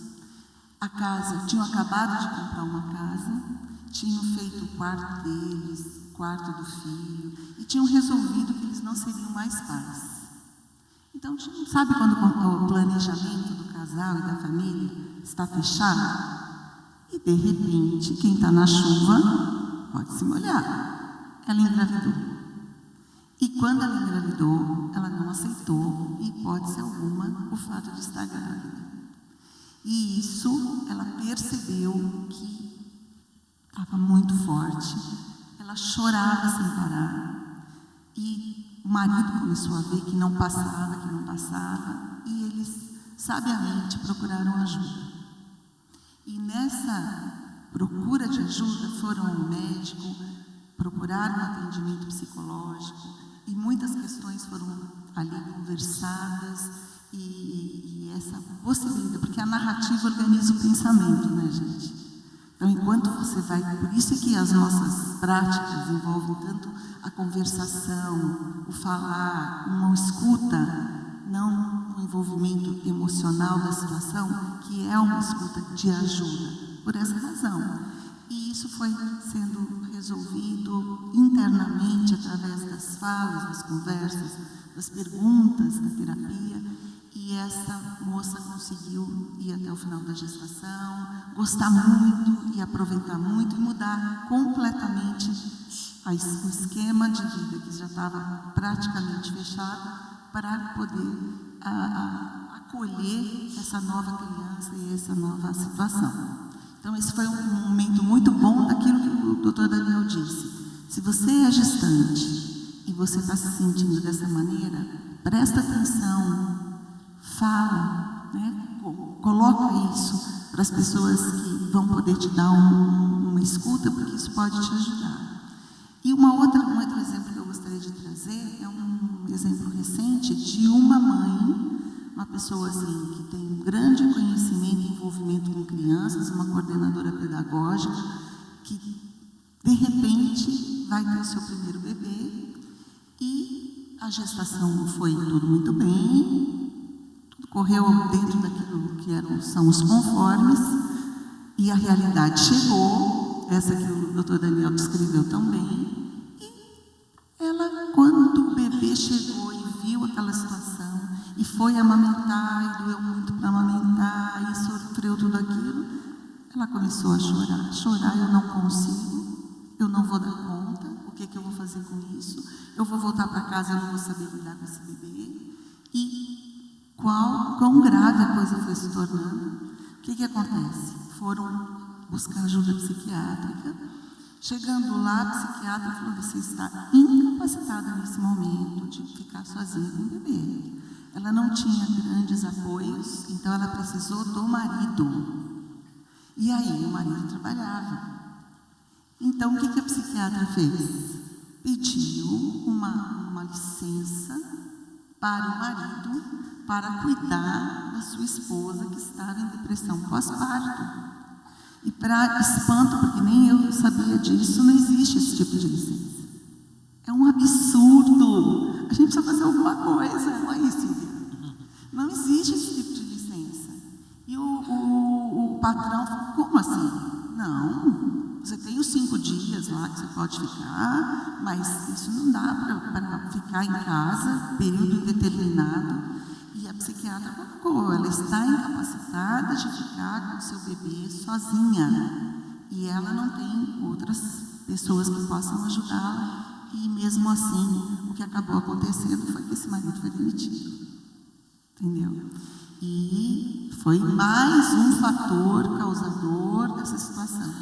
A casa, tinham acabado de comprar uma casa, tinham feito o quarto deles, o quarto do filho, e tinham resolvido que eles não seriam mais pais. Então, sabe quando o planejamento do casal e da família está fechado? E, de repente, quem está na chuva pode se molhar. Ela engravidou. E quando ela engravidou, ela não aceitou, em hipótese alguma, o fato de estar grávida. E isso, ela percebeu que estava muito forte. Ela chorava sem parar. E o marido começou a ver que não passava, e eles, sabiamente, procuraram ajuda. E nessa procura de ajuda, foram ao médico, procuraram atendimento psicológico, e muitas questões foram ali conversadas, e essa possibilidade, porque a narrativa organiza o pensamento, né, gente? Então, enquanto você vai, por isso é que as nossas práticas envolvem tanto a conversação, o falar, uma escuta, não um envolvimento emocional da situação, que é uma escuta de ajuda, por essa razão. E isso foi sendo resolvido internamente através das falas, das conversas, das perguntas, da terapia. E essa moça conseguiu ir até o final da gestação, gostar muito e aproveitar muito e mudar completamente o esquema de vida que já estava praticamente fechado para poder acolher essa nova criança e essa nova situação. Então, esse foi um momento muito bom daquilo que o doutor Daniel disse. Se você é gestante e você está se sentindo dessa maneira, presta atenção, fala, né? Coloca isso para as pessoas que vão poder te dar uma escuta, porque isso pode te ajudar. E um outro exemplo que eu gostaria de trazer é um exemplo recente de uma mãe, uma pessoa assim, que tem um grande conhecimento e envolvimento com crianças, uma coordenadora pedagógica, que de repente vai ter o seu primeiro bebê e a gestação foi tudo muito bem, tudo correu dentro daquilo que são os conformes, e a realidade chegou, essa que o doutor Daniel descreveu tão bem, e ela, quando o bebê chegou e viu aquela situação, e foi amamentar, e doeu muito para amamentar, e sofreu tudo aquilo, ela começou a chorar, eu não consigo, eu não vou dar conta, o que eu vou fazer com isso? Eu vou voltar para casa, eu não vou saber lidar com esse bebê. E quão grave a coisa foi se tornando. O que acontece? Foram buscar ajuda psiquiátrica. Chegando lá, a psiquiatra falou: você está incapacitada nesse momento de ficar sozinha com o bebê. Ela não tinha grandes apoios, então ela precisou do marido. E aí o marido trabalhava. Então o que a psiquiatra fez? Pediu uma licença para o marido para cuidar da sua esposa que estava em depressão pós-parto. E para espanto, porque nem eu sabia disso, não existe esse tipo de licença. É um absurdo. A gente precisa fazer alguma coisa, não é isso? Não existe esse tipo de licença. E o patrão falou: como assim? Não, você tem os 5 dias lá que você pode ficar, mas isso não dá para ficar em casa, período indeterminado. E a psiquiatra colocou: ela está incapacitada de ficar com o seu bebê sozinha. E ela não tem outras pessoas que possam ajudá-la. E mesmo assim, o que acabou acontecendo foi que esse marido foi demitido. Entendeu? E foi mais um fator causador dessa situação.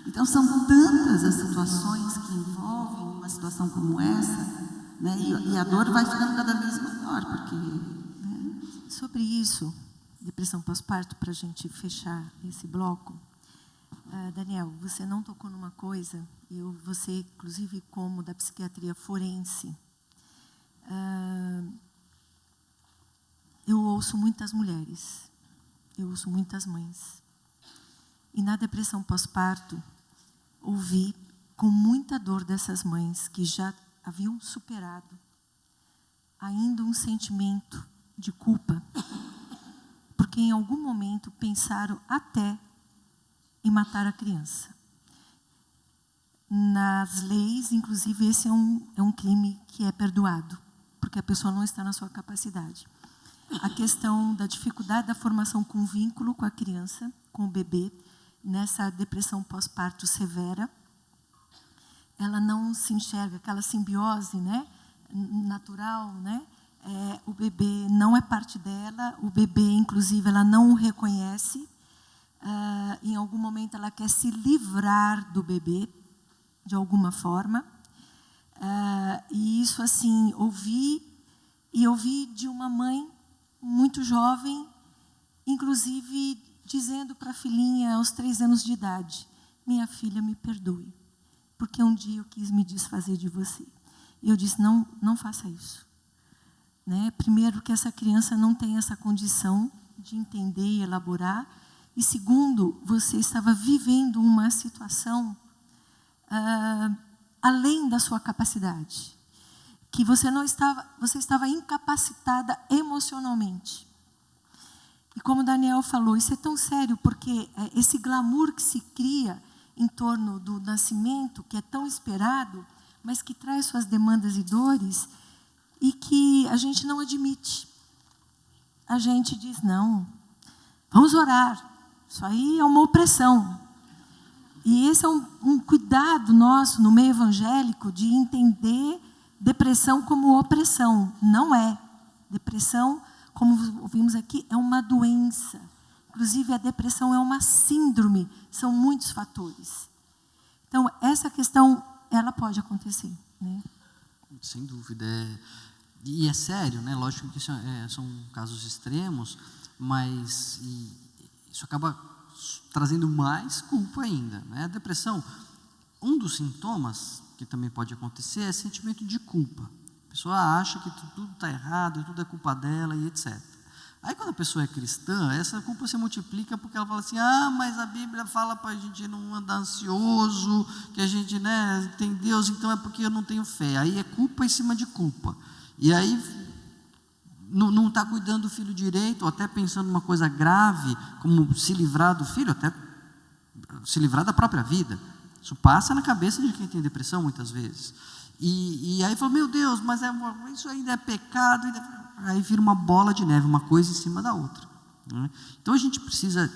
Então, são tantas as situações que envolvem uma situação como essa, né? E a dor vai ficando cada vez maior, porque... Né? Sobre isso, depressão pós-parto, para a gente fechar esse bloco, Daniel, você não tocou numa coisa, você, inclusive, como da psiquiatria forense, eu ouço muitas mulheres, eu ouço muitas mães. E na depressão pós-parto, ouvi com muita dor dessas mães que já haviam superado ainda um sentimento de culpa, porque em algum momento pensaram até em matar a criança. Nas leis, inclusive, esse é um crime que é perdoado, porque a pessoa não está na sua capacidade. A questão da dificuldade da formação com vínculo com a criança, com o bebê, nessa depressão pós-parto severa, ela não se enxerga, aquela simbiose, né, natural, né? O bebê não é parte dela, o bebê, inclusive, ela não o reconhece. Em algum momento, ela quer se livrar do bebê, de alguma forma. E isso, assim, ouvi de uma mãe muito jovem, inclusive dizendo para a filhinha aos 3 anos de idade: minha filha, me perdoe, porque um dia eu quis me desfazer de você. E eu disse: não faça isso. Né? Primeiro, que essa criança não tem essa condição de entender e elaborar. E segundo, você estava vivendo uma situação além da sua capacidade, que você estava incapacitada emocionalmente. E como o Daniel falou, isso é tão sério, porque esse glamour que se cria em torno do nascimento, que é tão esperado, mas que traz suas demandas e dores, e que a gente não admite. A gente diz: não, vamos orar, isso aí é uma opressão. E esse é um cuidado nosso no meio evangélico de entender depressão como opressão. Não é. Depressão, como ouvimos aqui, é uma doença. Inclusive, a depressão é uma síndrome. São muitos fatores. Então, essa questão, ela pode acontecer. Né? Sem dúvida. E é sério, né? Lógico que são casos extremos, mas isso acaba trazendo mais culpa ainda. Né? A depressão, um dos sintomas que também pode acontecer é sentimento de culpa. A pessoa acha que tudo está errado, tudo é culpa dela e etc. Aí, quando a pessoa é cristã, essa culpa se multiplica porque ela fala assim: mas a Bíblia fala para a gente não andar ansioso, que a gente, né, tem Deus, então é porque eu não tenho fé. Aí é culpa em cima de culpa. E aí não está cuidando do filho direito, ou até pensando numa coisa grave, como se livrar do filho, até se livrar da própria vida. Isso passa na cabeça de quem tem depressão muitas vezes. E aí fala: meu Deus, mas isso ainda é pecado. Aí vira uma bola de neve, uma coisa em cima da outra. Né? Então a gente precisa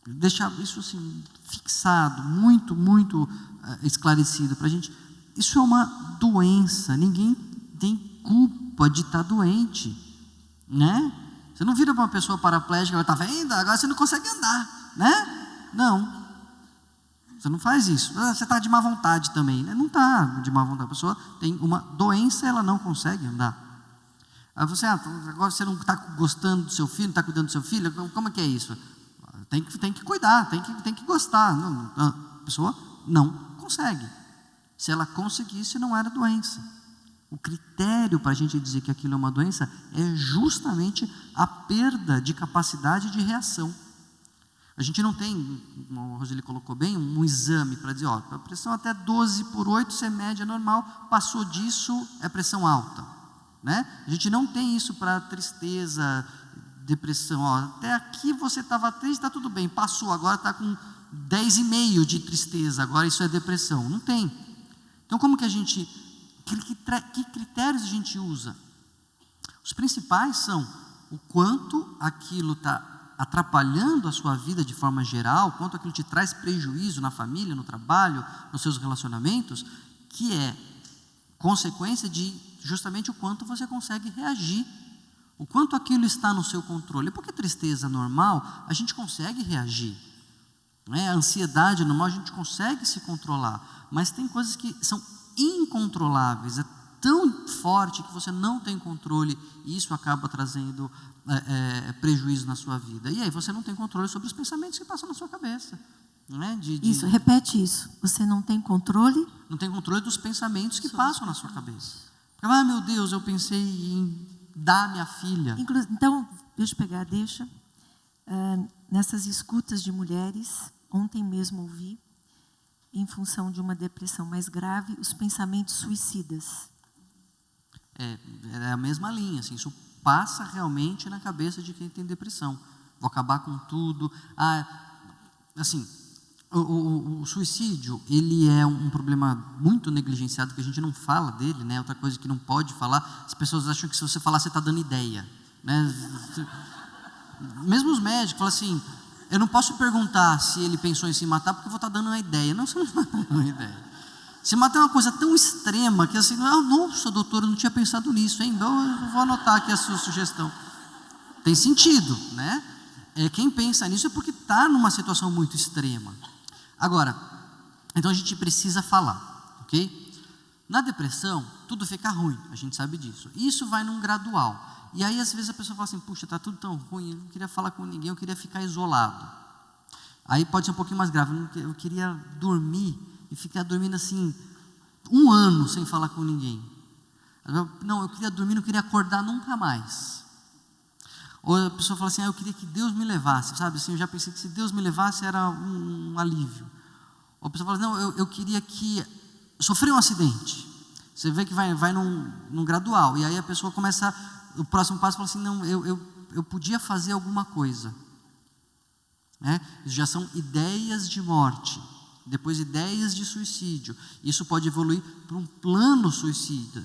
deixar isso assim, fixado, muito, muito esclarecido para a gente. Isso é uma doença, ninguém tem culpa de estar doente. Né? Você não vira para uma pessoa paraplégica, ela está vendo, agora você não consegue andar, né? Não. Você não faz isso. Você está de má vontade também, né? Não está de má vontade. A pessoa tem uma doença, ela não consegue andar. Aí você, agora você não está gostando do seu filho, não está cuidando do seu filho, como é que é isso? Tem que cuidar, tem que gostar. A pessoa não consegue. Se ela conseguisse, não era doença. O critério para a gente dizer que aquilo é uma doença é justamente a perda de capacidade de reação. A gente não tem, como a Roseli colocou bem, um exame para dizer, ó, a pressão até 12/8, se é média normal, passou disso, é pressão alta. Né? A gente não tem isso para tristeza, depressão. Ó, até aqui você estava triste, está tudo bem, passou, agora está com 10,5 de tristeza, agora isso é depressão. Não tem. Então, como que a gente, que critérios a gente usa? Os principais são o quanto aquilo está atrapalhando a sua vida de forma geral, quanto aquilo te traz prejuízo na família, no trabalho, nos seus relacionamentos, que é consequência de justamente o quanto você consegue reagir, o quanto aquilo está no seu controle. Porque tristeza normal, a gente consegue reagir, né? A ansiedade normal, a gente consegue se controlar, mas tem coisas que são incontroláveis, é tão forte que você não tem controle e isso acaba trazendo prejuízo na sua vida. E aí você não tem controle sobre os pensamentos que passam na sua cabeça. Né? Isso, repete isso. Você não tem controle? Não tem controle dos pensamentos que passam na sua cabeça. Ah, meu Deus, eu pensei em dar minha filha. Então, deixa. Nessas escutas de mulheres, ontem mesmo ouvi, em função de uma depressão mais grave, os pensamentos suicidas. É a mesma linha, assim, isso passa realmente na cabeça de quem tem depressão. Vou acabar com tudo. Assim, o suicídio, ele é um problema muito negligenciado, que a gente não fala dele, né? Outra coisa que não pode falar, as pessoas acham que se você falar, você está dando ideia, né? Mesmo os médicos falam assim, eu não posso perguntar se ele pensou em se matar, porque eu vou estar dando uma ideia. Não, você não está dando uma ideia. Se matar é uma coisa tão extrema, que assim, nossa, doutor, eu não tinha pensado nisso, hein? Então eu vou anotar aqui a sua sugestão. Tem sentido, né? Quem pensa nisso é porque está numa situação muito extrema. Agora, então a gente precisa falar, ok? Na depressão, tudo fica ruim, a gente sabe disso. Isso vai num gradual. E aí, às vezes, a pessoa fala assim, puxa, está tudo tão ruim, eu não queria falar com ninguém, eu queria ficar isolado. Aí pode ser um pouquinho mais grave, eu queria dormir e ficar dormindo assim, 1 ano sem falar com ninguém. Não, eu queria dormir, não queria acordar nunca mais. Ou a pessoa fala assim, eu queria que Deus me levasse, sabe? Assim, eu já pensei que se Deus me levasse era um alívio. Ou a pessoa fala, não, eu queria que... Sofri um acidente. Você vê que vai num gradual. E aí a pessoa começa... O próximo passo fala assim, não, eu podia fazer alguma coisa. Né? Isso já são ideias de morte. Depois ideias de suicídio. Isso pode evoluir para um plano suicida.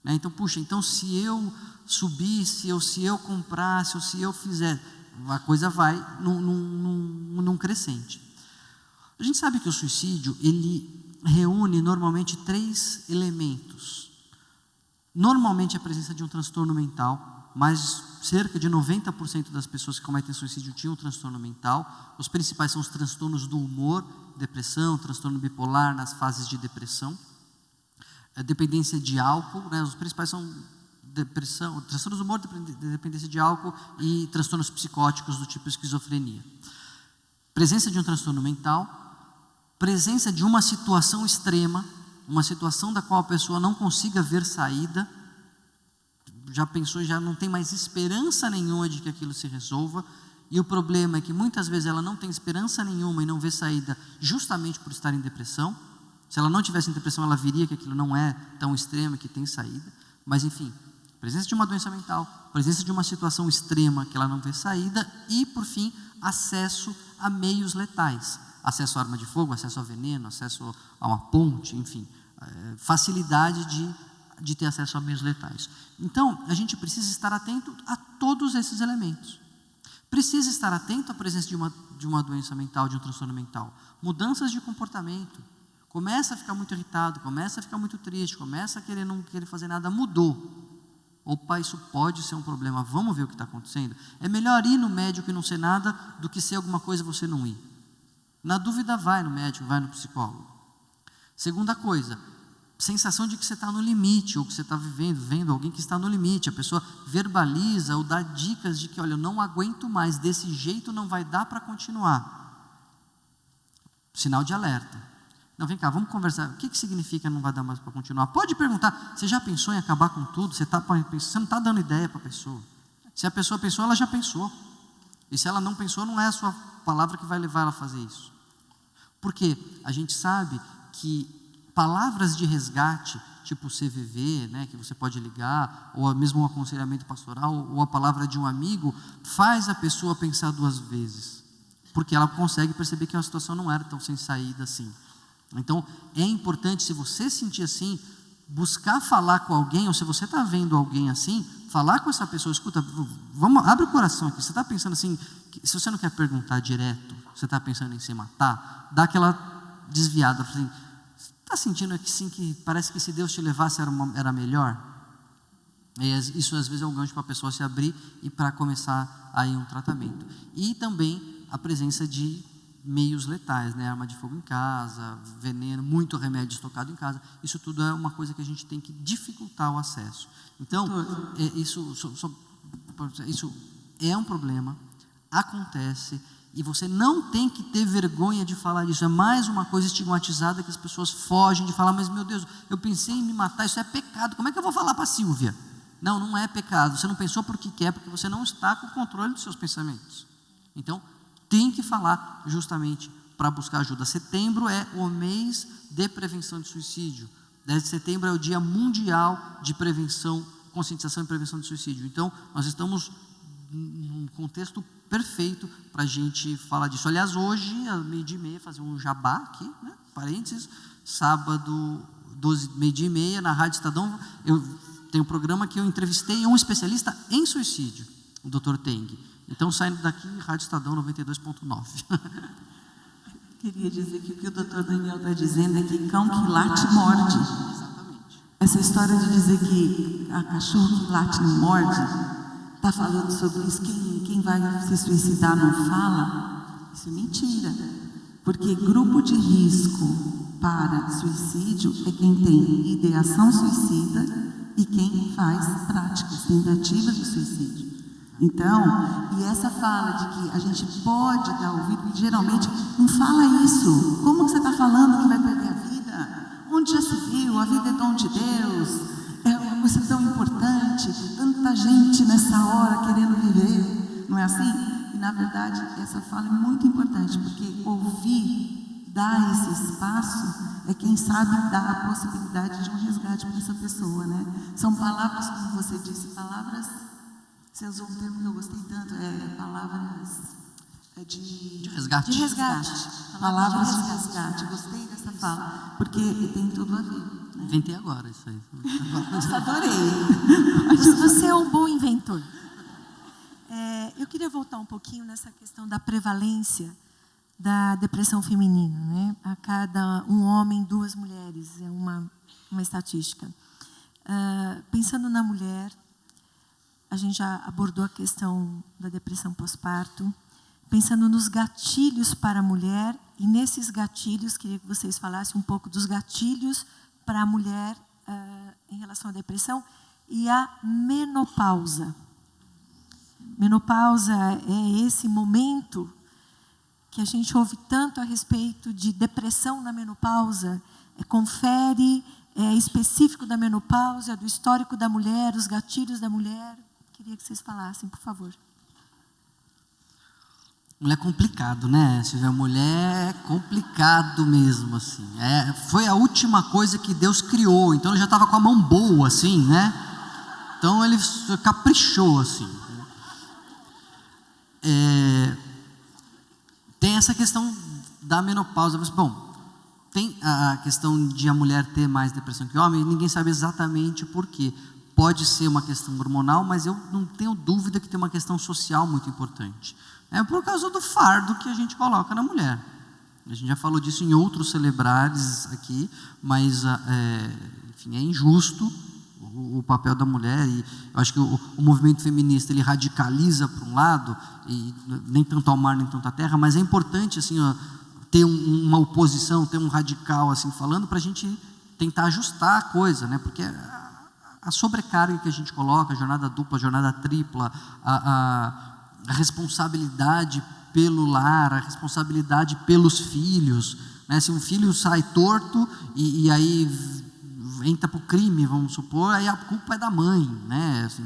Né? Então, puxa, se eu subisse, ou se eu comprasse, ou se eu fizer, a coisa vai num crescente. A gente sabe que o suicídio, ele reúne normalmente 3 elementos. Normalmente a presença de um transtorno mental, mas cerca de 90% das pessoas que cometem suicídio tinham um transtorno mental. Os principais são os transtornos do humor, depressão, transtorno bipolar nas fases de depressão, dependência de álcool, né? Os principais são depressão, transtornos do humor, dependência de álcool e transtornos psicóticos do tipo esquizofrenia. Presença de um transtorno mental, presença de uma situação extrema, uma situação da qual a pessoa não consiga ver saída, já pensou, já não tem mais esperança nenhuma de que aquilo se resolva, e o problema é que muitas vezes ela não tem esperança nenhuma e não vê saída justamente por estar em depressão. Se ela não tivesse em depressão, ela viria que aquilo não é tão extremo, que tem saída, mas enfim, presença de uma doença mental, presença de uma situação extrema que ela não vê saída e, por fim, acesso a meios letais. Acesso à arma de fogo, acesso a veneno, acesso a uma ponte, enfim, facilidade de ter acesso a meios letais. Então, a gente precisa estar atento a todos esses elementos. Precisa estar atento à presença de uma doença mental, de um transtorno mental. Mudanças de comportamento. Começa a ficar muito irritado, começa a ficar muito triste, começa a não querer fazer nada, mudou. Opa, isso pode ser um problema, vamos ver o que está acontecendo. É melhor ir no médico e não ser nada do que ser alguma coisa e você não ir. Na dúvida, vai no médico, vai no psicólogo. Segunda coisa, sensação de que você está no limite, ou que você está vendo alguém que está no limite. A pessoa verbaliza ou dá dicas de que, olha, eu não aguento mais, desse jeito não vai dar para continuar. Sinal de alerta. Não, vem cá, vamos conversar. O que significa não vai dar mais para continuar? Pode perguntar, você já pensou em acabar com tudo? Você não está dando ideia para a pessoa. Se a pessoa pensou, ela já pensou. E se ela não pensou, não é a sua palavra que vai levar ela a fazer isso. Porque a gente sabe que palavras de resgate, tipo CVV, né, que você pode ligar, ou mesmo um aconselhamento pastoral, ou a palavra de um amigo, faz a pessoa pensar 2 vezes. Porque ela consegue perceber que a situação não era tão sem saída assim. Então, é importante, se você sentir assim, buscar falar com alguém, ou se você está vendo alguém assim, falar com essa pessoa, escuta, abre o coração aqui, você está pensando assim, se você não quer perguntar direto, você está pensando em se matar, dá aquela desviada, assim, está sentindo assim, que parece que se Deus te levasse era melhor? Isso às vezes é um gancho para a pessoa se abrir e para começar aí um tratamento. E também a presença de meios letais, né? Arma de fogo em casa, veneno, muito remédio estocado em casa, isso tudo é uma coisa que a gente tem que dificultar o acesso. Então, isso é um problema, acontece, e você não tem que ter vergonha de falar disso. É mais uma coisa estigmatizada que as pessoas fogem de falar, mas meu Deus, eu pensei em me matar, isso é pecado, como é que eu vou falar para a Silvia? Não, não é pecado, você não pensou porque quer, porque você não está com o controle dos seus pensamentos. Então, tem que falar justamente para buscar ajuda. Setembro é o mês de prevenção de suicídio. 10 de setembro é o Dia Mundial de Prevenção, Conscientização e Prevenção de Suicídio. Então, nós estamos num contexto perfeito para a gente falar disso. Aliás, hoje, às 12h30, fazer um jabá aqui, né? Parênteses, sábado, 12h30, na Rádio Estadão, eu tenho um programa que eu entrevistei um especialista em suicídio, o Dr. Teng. Então, saindo daqui, Rádio Estadão 92.9. Queria dizer que o que o doutor Daniel está dizendo é que cão que late morde. Exatamente. Essa história de dizer que a cachorro que late não morde, está falando sobre isso, quem vai se suicidar não fala, isso é mentira. Porque grupo de risco para suicídio é quem tem ideação suicida e quem faz práticas, tentativas de suicídio. Então, e essa fala de que a gente pode dar ouvido, e geralmente não fala isso. Como que você está falando que vai perder a vida? Onde já se viu? A vida é dom de Deus, é uma coisa tão importante, tanta gente nessa hora querendo viver, não é assim? E na verdade, essa fala é muito importante, porque ouvir, dar esse espaço, é quem sabe dar a possibilidade de um resgate para essa pessoa, né? São palavras, como você disse, palavras... Você usou um termo que eu gostei tanto, palavras de resgate. De resgate. Palavras de resgate. Gostei dessa fala, porque tem tudo a ver. Né? Inventei agora isso aí. Nossa, adorei. Você é um bom inventor. Eu queria voltar um pouquinho nessa questão da prevalência da depressão feminina, né? A cada um homem, 2 mulheres, é uma estatística. Pensando na mulher, a gente já abordou a questão da depressão pós-parto, pensando nos gatilhos para a mulher, e nesses gatilhos, queria que vocês falassem um pouco dos gatilhos para a mulher em relação à depressão e à menopausa. Menopausa é esse momento que a gente ouve tanto a respeito de depressão na menopausa, confere, é específico da menopausa, do histórico da mulher, os gatilhos da mulher. Queria que vocês falassem, por favor. Mulher é complicado, né? Se tiver mulher é complicado mesmo, assim. Foi a última coisa que Deus criou, então ele já estava com a mão boa, assim, né? Então ele caprichou, assim. Tem essa questão da menopausa. Bom, tem a questão de a mulher ter mais depressão que o homem, e ninguém sabe exatamente por quê. Pode ser uma questão hormonal, mas eu não tenho dúvida que tem uma questão social muito importante. É por causa do fardo que a gente coloca na mulher. A gente já falou disso em outros celebrares aqui, mas, enfim, é injusto o papel da mulher, e eu acho que o movimento feminista ele radicaliza para um lado, e nem tanto ao mar nem tanto à terra, mas é importante assim, ter uma oposição, ter um radical assim falando, para a gente tentar ajustar a coisa, né? Porque a sobrecarga que a gente coloca, a jornada dupla, a jornada tripla, a responsabilidade pelo lar, a responsabilidade pelos filhos, né? Se um filho sai torto e aí entra para o crime, vamos supor, aí a culpa é da mãe, né? Assim,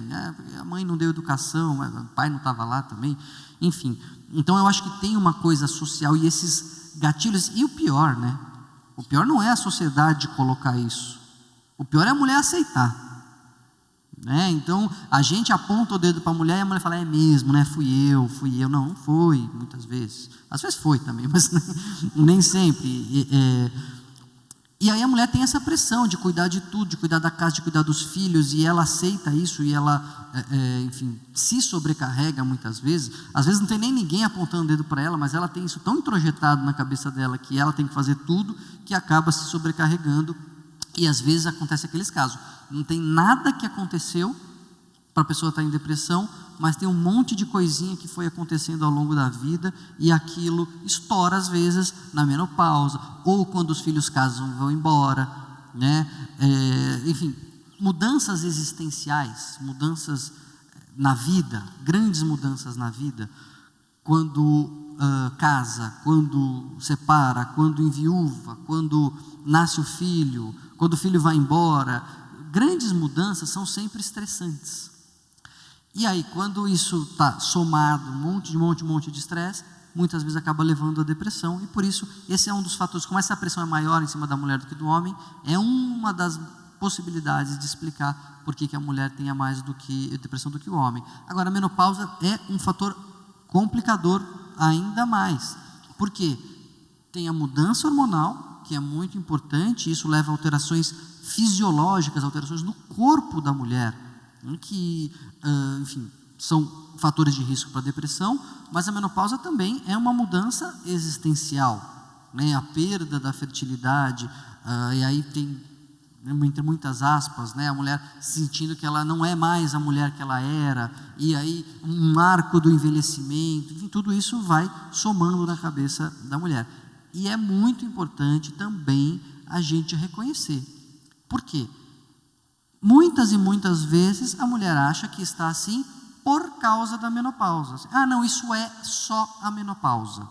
a mãe não deu educação, o pai não estava lá também, enfim. Então eu acho que tem uma coisa social e esses gatilhos, e o pior, né? O pior não é a sociedade colocar isso, o pior é a mulher aceitar. Né? Então a gente aponta o dedo para a mulher e a mulher fala, é mesmo, né? Fui eu. Não foi, muitas vezes. Às vezes foi também, mas nem sempre. E aí a mulher tem essa pressão de cuidar de tudo, de cuidar da casa, de cuidar dos filhos, e ela aceita isso, e ela, enfim, se sobrecarrega muitas vezes. Às vezes não tem nem ninguém apontando o dedo para ela, mas ela tem isso tão introjetado na cabeça dela, que ela tem que fazer tudo, que acaba se sobrecarregando. E às vezes acontece aqueles casos, não tem nada que aconteceu para a pessoa estar em depressão, mas tem um monte de coisinha que foi acontecendo ao longo da vida, e aquilo estoura às vezes na menopausa, ou quando os filhos casam vão embora, né? Enfim, mudanças existenciais, mudanças na vida, grandes mudanças na vida, quando casa, quando separa, quando enviúva, quando nasce o filho, quando o filho vai embora, grandes mudanças são sempre estressantes. E aí, quando isso está somado, um monte de estresse, muitas vezes acaba levando à depressão, e por isso, esse é um dos fatores, como essa pressão é maior em cima da mulher do que do homem, é uma das possibilidades de explicar por que a mulher tenha mais depressão do que o homem. Agora, a menopausa é um fator complicador ainda mais, porque tem a mudança hormonal, que é muito importante, isso leva a alterações fisiológicas, alterações no corpo da mulher, que, enfim, são fatores de risco para a depressão, mas a menopausa também é uma mudança existencial, né? A perda da fertilidade, e aí tem, entre muitas aspas, né, a mulher sentindo que ela não é mais a mulher que ela era, e aí um marco do envelhecimento, enfim, tudo isso vai somando na cabeça da mulher. E é muito importante também a gente reconhecer. Por quê? Muitas e muitas vezes a mulher acha que está assim por causa da menopausa. Ah, não, isso é só a menopausa.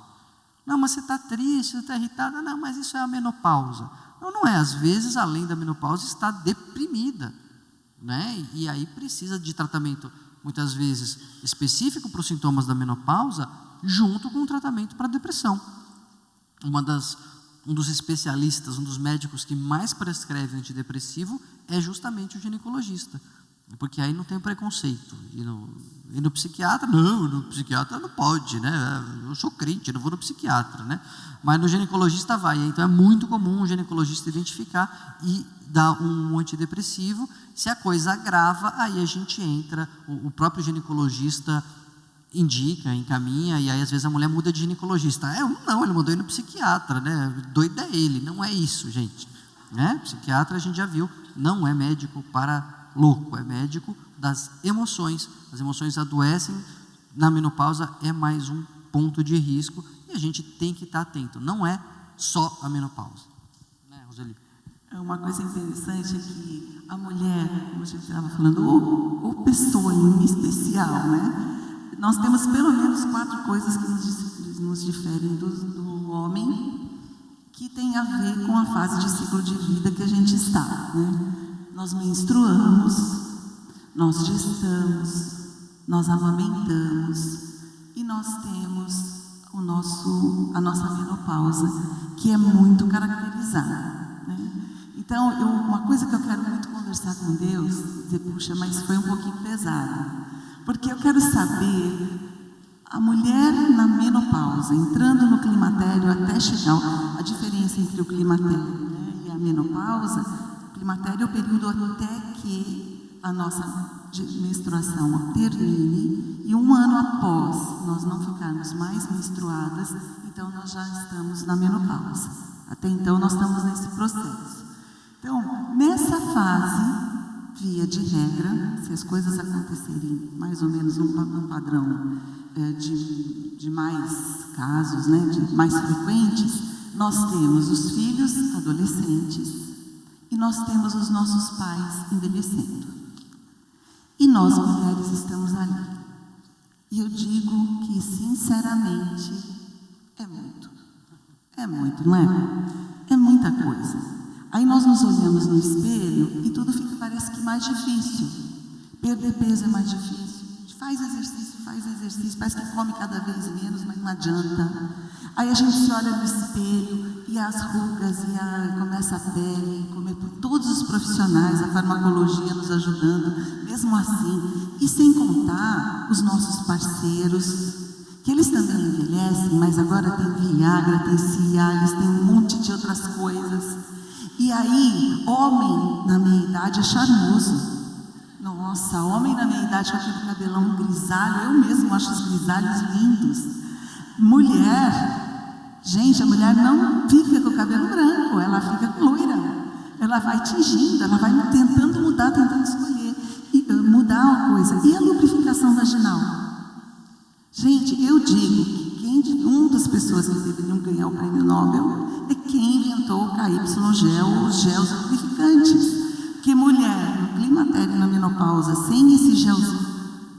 Não, mas você está triste, você está irritada. Não, mas isso é a menopausa. Não, não é. Às vezes, além da menopausa, está deprimida, né? E aí precisa de tratamento, muitas vezes, específico para os sintomas da menopausa, junto com o tratamento para a depressão. Um dos especialistas, um dos médicos que mais prescreve antidepressivo é justamente o ginecologista, porque aí não tem preconceito. E no psiquiatra, no psiquiatra não pode, né? Eu sou crente, eu não vou no psiquiatra, né? Mas no ginecologista vai. Então é muito comum o ginecologista identificar e dar um antidepressivo. Se a coisa agrava, aí a gente entra, o próprio ginecologista indica, encaminha, e aí às vezes a mulher muda de ginecologista. Não, ele mandou ir no psiquiatra, né? Doido é ele. Não é isso, gente, né? Psiquiatra, a gente já viu, não é médico para louco, é médico das emoções. As emoções adoecem, na menopausa é mais um ponto de risco, e a gente tem que estar atento. Não é só a menopausa, né, Roseli? Uma coisa interessante é que a mulher, como a gente estava falando, ou pessoa em especial, né? Nós temos pelo menos 4 coisas que nos diferem do homem, que tem a ver com a fase de ciclo de vida que a gente está, né? Nós menstruamos, nós gestamos, nós amamentamos, e nós temos a nossa menopausa, que é muito caracterizada, né? Então, uma coisa que eu quero muito conversar com Deus, dizer, puxa, mas foi um pouquinho pesado, porque eu quero saber, a mulher na menopausa, entrando no climatério até chegar, a diferença entre o climatério, né, e a menopausa. O climatério é o período até que a nossa menstruação termine, e um ano após nós não ficarmos mais menstruadas, então nós já estamos na menopausa. Até então nós estamos nesse processo. Então, nessa fase, via de regra, se as coisas acontecerem mais ou menos num padrão de mais casos, né, de mais frequentes, nós temos os filhos adolescentes e nós temos os nossos pais envelhecendo. E nós, mulheres, estamos ali. E eu digo que, sinceramente, é muito, não é? É muita coisa. Aí nós nos olhamos no espelho e tudo fica, parece que, mais difícil. Perder peso é mais difícil. Faz exercício, parece que come cada vez menos, mas não adianta. Aí a gente se olha no espelho e as rugas, começa a pele, todos os profissionais, a farmacologia nos ajudando, mesmo assim. E sem contar os nossos parceiros, que eles também envelhecem, mas agora tem Viagra, tem Cialis, tem um monte de outras coisas. E aí, homem na meia idade é charmoso. Nossa, homem na minha idade com aquele cabelão grisalho, eu mesmo acho os grisalhos lindos. Mulher, gente, a mulher não fica com o cabelo branco, ela fica com loira. Ela vai tingindo, ela vai tentando mudar, tentando escolher, mudar uma coisa. E a lubrificação vaginal? Gente, eu digo que uma das pessoas que deveriam ganhar o prêmio Nobel é quem inventou o KY-gel, os gels lubrificantes. Que mulher, no climatério e na menopausa, sem esse gelzinho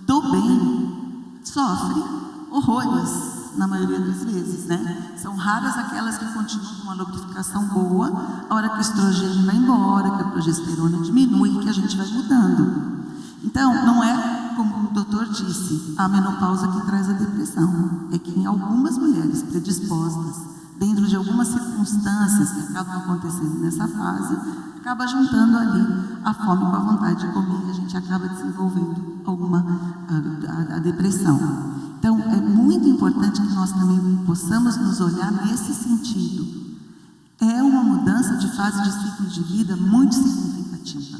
do bem, sofre horrores, na maioria das vezes, né? São raras aquelas que continuam com uma lubrificação boa, a hora que o estrogênio vai embora, que a progesterona diminui, que a gente vai mudando. Então, não é, como o doutor disse, a menopausa que traz a depressão. É que em algumas mulheres predispostas, dentro de algumas circunstâncias que acabam acontecendo nessa fase, acaba juntando ali a fome com a vontade de comer e a gente acaba desenvolvendo a depressão. Então, é muito importante que nós também possamos nos olhar nesse sentido. É uma mudança de fase de ciclo de vida muito significativa.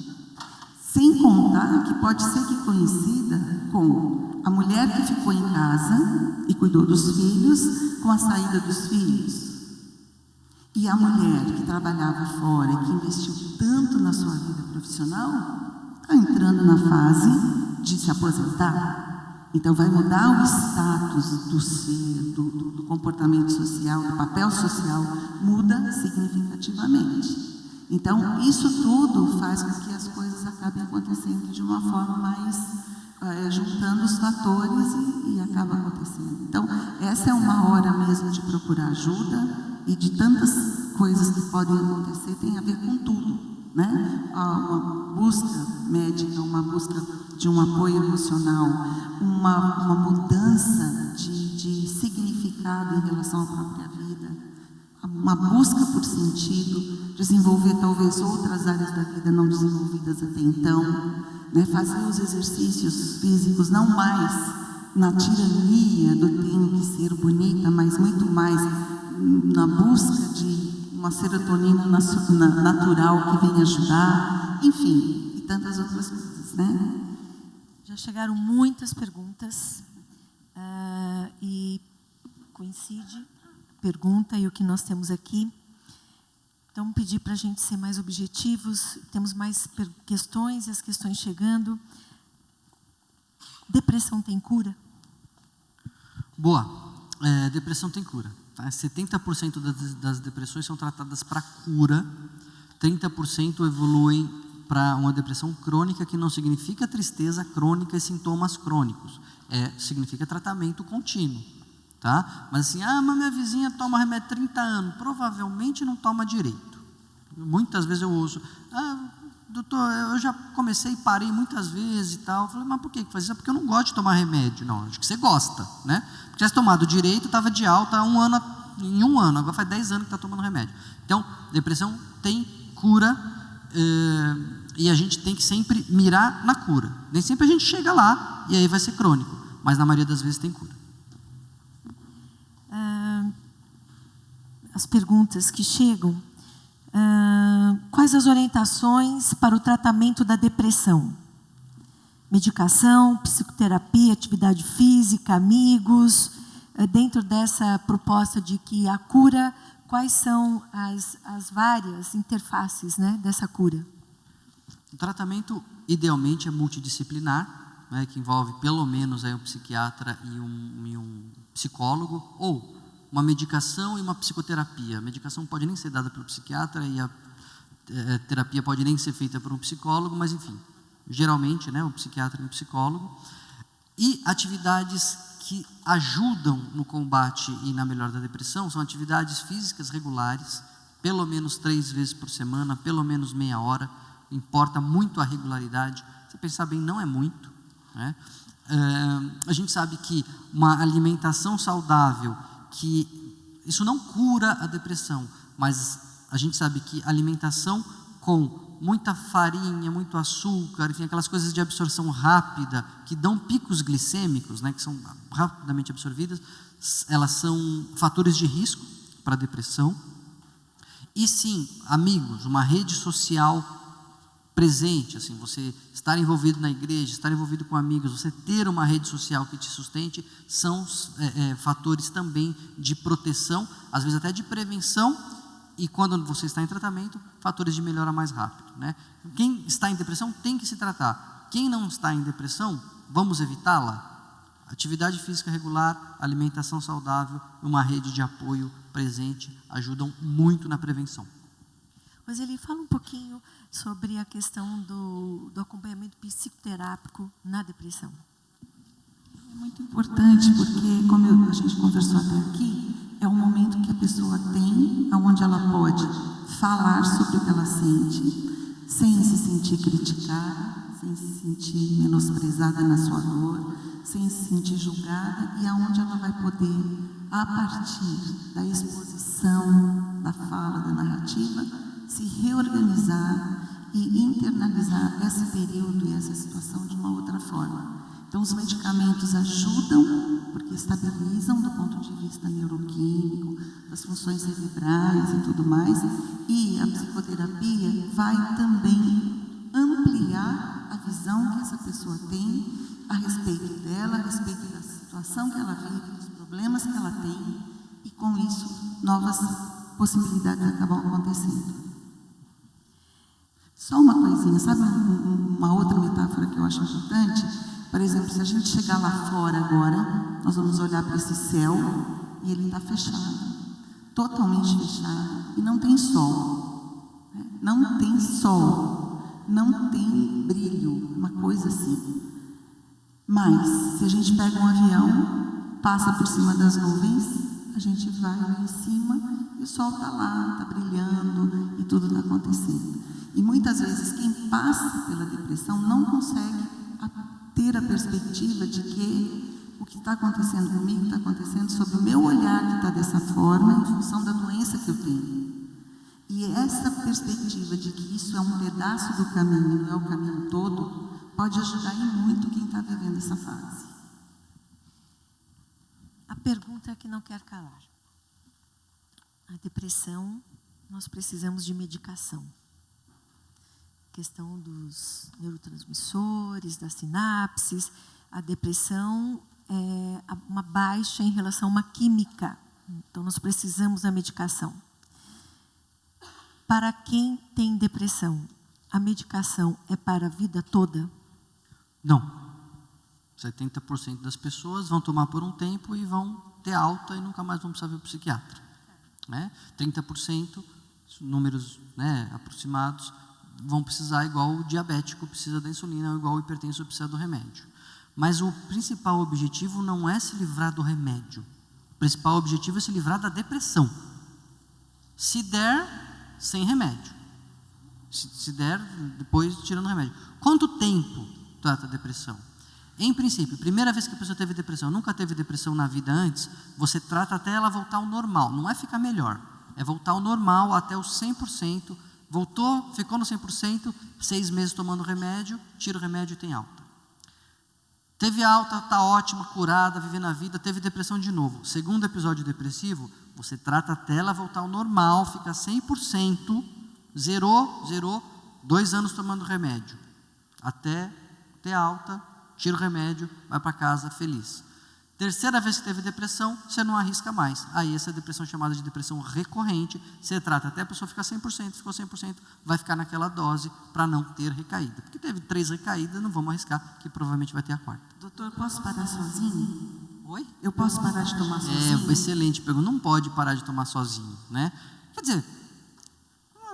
Sem contar que pode ser que coincida com a mulher que ficou em casa e cuidou dos filhos, com a saída dos filhos. E a mulher que trabalhava fora e que investiu tanto na sua vida profissional, está entrando na fase de se aposentar. Então, vai mudar o status do ser, do comportamento social, do papel social, muda significativamente. Então, isso tudo faz com que as coisas acabem acontecendo de uma forma mais, juntando os fatores e acaba acontecendo. Então, essa é uma hora mesmo de procurar ajuda. E de tantas coisas que podem acontecer, tem a ver com tudo, né? Uma busca médica, uma busca de um apoio emocional, uma mudança de significado em relação à própria vida, uma busca por sentido, desenvolver talvez outras áreas da vida não desenvolvidas até então, né? Fazer os exercícios físicos não mais na tirania do tenho que ser bonita, mas muito mais na busca de uma serotonina natural que vem ajudar, enfim, e tantas outras coisas, né? Já chegaram muitas perguntas e coincide a pergunta e o que nós temos aqui. Então, pedir para a gente ser mais objetivos, temos mais questões e as questões chegando. Depressão tem cura? Boa, depressão tem cura. 70% das depressões são tratadas para cura, 30% evoluem para uma depressão crônica, que não significa tristeza crônica e sintomas crônicos, significa tratamento contínuo, tá? Mas assim, mas minha vizinha toma remédio há 30 anos, provavelmente não toma direito. Muitas vezes eu ouço, doutor, eu já comecei e parei muitas vezes e tal. Eu falei, mas por que faz isso? É porque eu não gosto de tomar remédio. Não, acho que você gosta, né? Porque tivesse tomado direito, estava de alta em um ano, agora faz 10 anos que está tomando remédio. Então, depressão tem cura e a gente tem que sempre mirar na cura. Nem sempre a gente chega lá e aí vai ser crônico, mas na maioria das vezes tem cura. As perguntas que chegam. Quais as orientações para o tratamento da depressão? Medicação, psicoterapia, atividade física, amigos? Dentro dessa proposta de que a cura, quais são as várias interfaces, né, dessa cura? O tratamento idealmente é multidisciplinar, né, que envolve pelo menos aí um psiquiatra e um psicólogo, ou uma medicação e uma psicoterapia. A medicação pode nem ser dada pelo psiquiatra e a terapia pode nem ser feita por um psicólogo, mas enfim, geralmente, né, um psiquiatra e um psicólogo. E atividades que ajudam no combate e na melhora da depressão são atividades físicas regulares, pelo menos 3 vezes por semana, pelo menos meia hora, importa muito a regularidade. Se pensar bem, não é muito, né? A gente sabe que uma alimentação saudável, que isso não cura a depressão, mas a gente sabe que alimentação com muita farinha, muito açúcar, enfim, aquelas coisas de absorção rápida, que dão picos glicêmicos, né, que são rapidamente absorvidas, elas são fatores de risco para a depressão. E sim, amigos, uma rede social presente, assim, você estar envolvido na igreja, estar envolvido com amigos, você ter uma rede social que te sustente, são fatores também de proteção, às vezes até de prevenção, e quando você está em tratamento, fatores de melhora mais rápido, né? Quem está em depressão tem que se tratar. Quem não está em depressão, vamos evitá-la? Atividade física regular, alimentação saudável, uma rede de apoio presente, ajudam muito na prevenção. Roseli, fala um pouquinho sobre a questão do acompanhamento psicoterápico na depressão. É muito importante, porque, como a gente conversou até aqui, é um momento que a pessoa tem, onde ela pode falar sobre o que ela sente, sem se sentir criticada, sem se sentir menosprezada na sua dor, sem se sentir julgada, e aonde ela vai poder, a partir da exposição, da fala, da narrativa, se reorganizar e internalizar esse período e essa situação de uma outra forma. Então, os medicamentos ajudam, porque estabilizam do ponto de vista neuroquímico, das funções cerebrais e tudo mais, e a psicoterapia vai também ampliar a visão que essa pessoa tem a respeito dela, a respeito da situação que ela vive, dos problemas que ela tem, e com isso, novas possibilidades acabam acontecendo. Só uma coisinha, sabe uma outra metáfora que eu acho importante? Por exemplo, se a gente chegar lá fora agora, nós vamos olhar para esse céu e ele está fechado, totalmente fechado, e não tem sol, né? Não tem sol, não tem brilho, uma coisa assim. Mas, se a gente pega um avião, passa por cima das nuvens, a gente vai lá em cima e o sol está lá, está brilhando e tudo está acontecendo. E muitas vezes quem passa pela depressão não consegue ter a perspectiva de que o que está acontecendo comigo está acontecendo sob o meu olhar que está dessa forma em função da doença que eu tenho. E essa perspectiva de que isso é um pedaço do caminho, não é o caminho todo, pode ajudar em muito quem está vivendo essa fase. A pergunta que não quer calar. A depressão, nós precisamos de medicação. Questão dos neurotransmissores, das sinapses. A depressão é uma baixa em relação a uma química. Então, nós precisamos da medicação. Para quem tem depressão, a medicação é para a vida toda? Não. 70% das pessoas vão tomar por um tempo e vão ter alta e nunca mais vão precisar ver o psiquiatra, né? 30%, números, né, aproximados, vão precisar igual o diabético precisa da insulina, ou igual o hipertenso precisa do remédio. Mas o principal objetivo não é se livrar do remédio. O principal objetivo é se livrar da depressão. Se der, sem remédio. Se der, depois tirando o remédio. Quanto tempo trata a depressão? Em princípio, primeira vez que a pessoa teve depressão, nunca teve depressão na vida antes, você trata até ela voltar ao normal. Não é ficar melhor, é voltar ao normal até os 100%. Voltou, ficou no 100%, 6 meses tomando remédio, tira o remédio e tem alta. Teve alta, está ótima, curada, vivendo a vida, teve depressão de novo. Segundo episódio depressivo, você trata até ela voltar ao normal, fica 100%, zerou, 2 anos tomando remédio. Até ter alta, tira o remédio, vai para casa feliz. Terceira vez que teve depressão, você não arrisca mais. Aí essa depressão é chamada de depressão recorrente, você trata até a pessoa ficar 100%, ficou 100%, vai ficar naquela dose para não ter recaída. Porque teve 3 recaídas, não vamos arriscar, que provavelmente vai ter a 4ª. Doutor, posso parar sozinho? Oi? Eu posso parar de tomar sozinho? Excelente pergunta. Não pode parar de tomar sozinho, né? Quer dizer,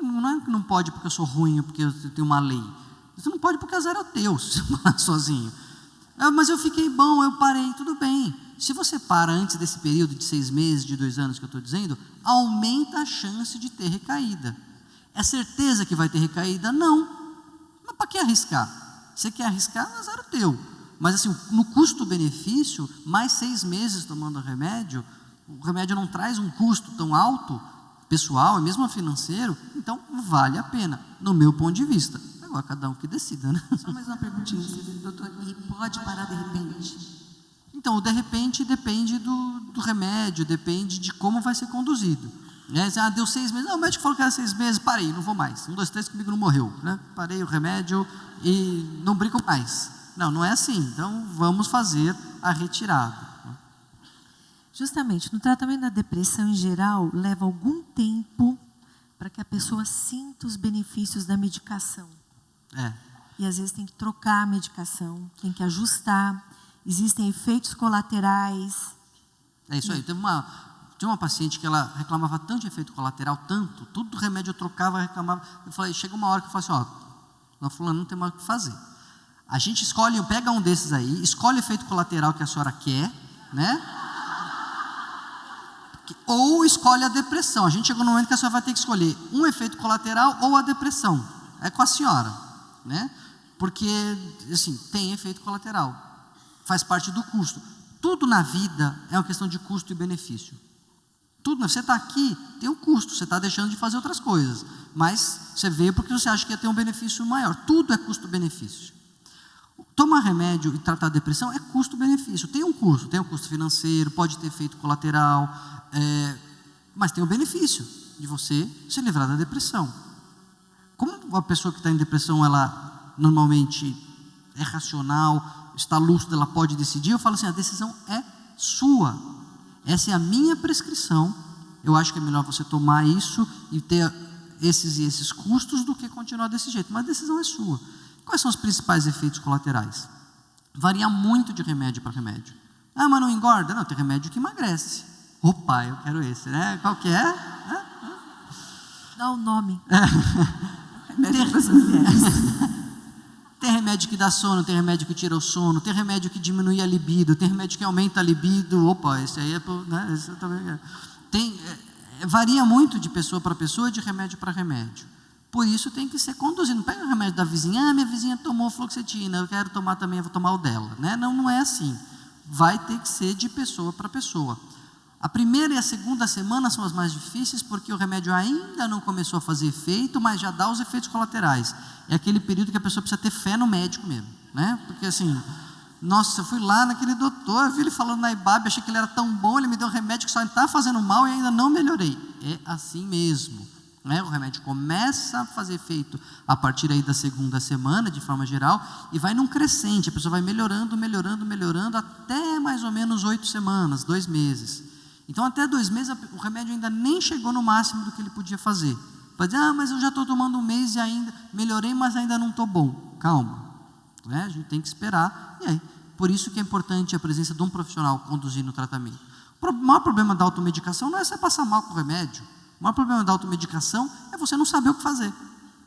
não é que não pode porque eu sou ruim, porque eu tenho uma lei. Você não pode porque azar é o teu, se você parar sozinho. Mas eu fiquei bom, eu parei, tudo bem. Se você para antes desse período de 6 meses, de 2 anos que eu estou dizendo, aumenta a chance de ter recaída. É certeza que vai ter recaída? Não. Mas para que arriscar? Você quer arriscar, azar é o teu. Mas assim, no custo-benefício, mais 6 meses tomando remédio, o remédio não traz um custo tão alto, pessoal e mesmo financeiro, então vale a pena, no meu ponto de vista. Agora cada um que decida, né? Só mais uma perguntinha, doutor, e pode parar de repente? Então, o de repente depende do remédio, depende de como vai ser conduzido. Né? Deu 6 meses, não, o médico falou que era 6 meses, parei, não vou mais. 1, 2, 3, comigo não morreu. Né? Parei o remédio e não brinco mais. Não é assim. Então, vamos fazer a retirada. Justamente, no tratamento da depressão em geral, leva algum tempo para que a pessoa sinta os benefícios da medicação. E às vezes tem que trocar a medicação, tem que ajustar, existem efeitos colaterais. É isso aí. Tinha uma paciente que ela reclamava tanto de efeito colateral, tanto, tudo remédio eu trocava, reclamava. Eu falei, chega uma hora que eu falo assim, ó, fulano não tem mais o que fazer. A gente pega um desses aí, escolhe o efeito colateral que a senhora quer, né? Ou escolhe a depressão. A gente chegou no momento que a senhora vai ter que escolher um efeito colateral ou a depressão. É com a senhora, né? Porque, assim, tem efeito colateral. Faz parte do custo. Tudo na vida é uma questão de custo e benefício. Tudo, você está aqui, tem um custo, você está deixando de fazer outras coisas. Mas você veio porque você acha que ia ter um benefício maior. Tudo é custo-benefício. Tomar remédio e tratar a depressão é custo-benefício. Tem um custo financeiro, pode ter efeito colateral, mas tem o benefício de você se livrar da depressão. Como a pessoa que está em depressão, ela normalmente é racional, está lúcida, ela pode decidir, eu falo assim, a decisão é sua. Essa é a minha prescrição. Eu acho que é melhor você tomar isso e ter esses e esses custos do que continuar desse jeito, mas a decisão é sua. Quais são os principais efeitos colaterais? Varia muito de remédio para remédio. Mas não engorda? Não, tem remédio que emagrece. Opa, eu quero esse, né? Qual que é? Dá o nome. Remédio para as mulheres. Tem remédio que dá sono, tem remédio que tira o sono, tem remédio que diminui a libido, tem remédio que aumenta a libido. Opa, esse aí é... Né? Esse eu também quero. Varia muito de pessoa para pessoa, de remédio para remédio. Por isso tem que ser conduzido. Não pega o remédio da vizinha, minha vizinha tomou fluoxetina, eu quero tomar também, eu vou tomar o dela. Né? Não é assim. Vai ter que ser de pessoa para pessoa. A primeira e a segunda semana são as mais difíceis, porque o remédio ainda não começou a fazer efeito, mas já dá os efeitos colaterais. É aquele período que a pessoa precisa ter fé no médico mesmo. Né? Porque assim, nossa, eu fui lá naquele doutor, vi ele falando na Ibabe, achei que ele era tão bom, ele me deu um remédio que só está fazendo mal e ainda não melhorei. É assim mesmo. Né? O remédio começa a fazer efeito a partir aí da segunda semana, de forma geral, e vai num crescente, a pessoa vai melhorando, até mais ou menos 8 semanas, 2 meses. Então, até 2 meses, o remédio ainda nem chegou no máximo do que ele podia fazer. Vai dizer, mas eu já estou tomando 1 mês e ainda melhorei, mas ainda não estou bom. Calma. Né? A gente tem que esperar. E aí, por isso que é importante a presença de um profissional conduzindo o tratamento. O maior problema da automedicação não é você passar mal com o remédio. O maior problema da automedicação é você não saber o que fazer.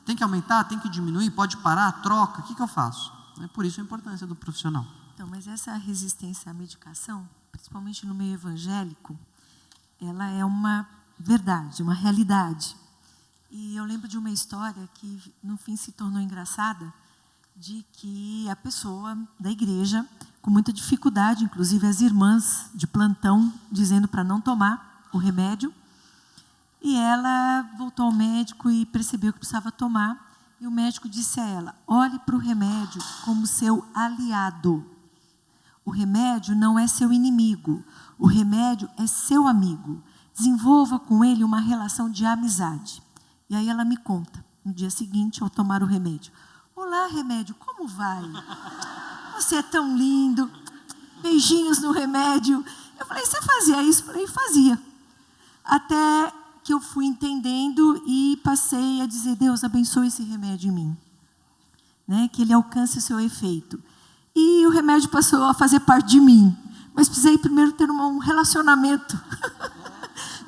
Tem que aumentar, tem que diminuir, pode parar, troca, o que eu faço? Por isso a importância do profissional. Então, mas essa resistência à medicação, principalmente no meio evangélico, ela é uma verdade, uma realidade. E eu lembro de uma história que, no fim, se tornou engraçada, de que a pessoa da igreja, com muita dificuldade, inclusive as irmãs de plantão, dizendo para não tomar o remédio, e ela voltou ao médico e percebeu que precisava tomar, e o médico disse a ela, olhe para o remédio como seu aliado. O remédio não é seu inimigo, o remédio é seu amigo. Desenvolva com ele uma relação de amizade. E aí ela me conta, no dia seguinte, ao tomar o remédio, olá, remédio, como vai? Você é tão lindo. beijinhos no remédio. Eu falei, você fazia isso? Eu falei, fazia. Até que eu fui entendendo e passei a dizer, Deus, abençoe esse remédio em mim. Né? Que ele alcance o seu efeito. E o remédio passou a fazer parte de mim. Mas precisei primeiro ter um relacionamento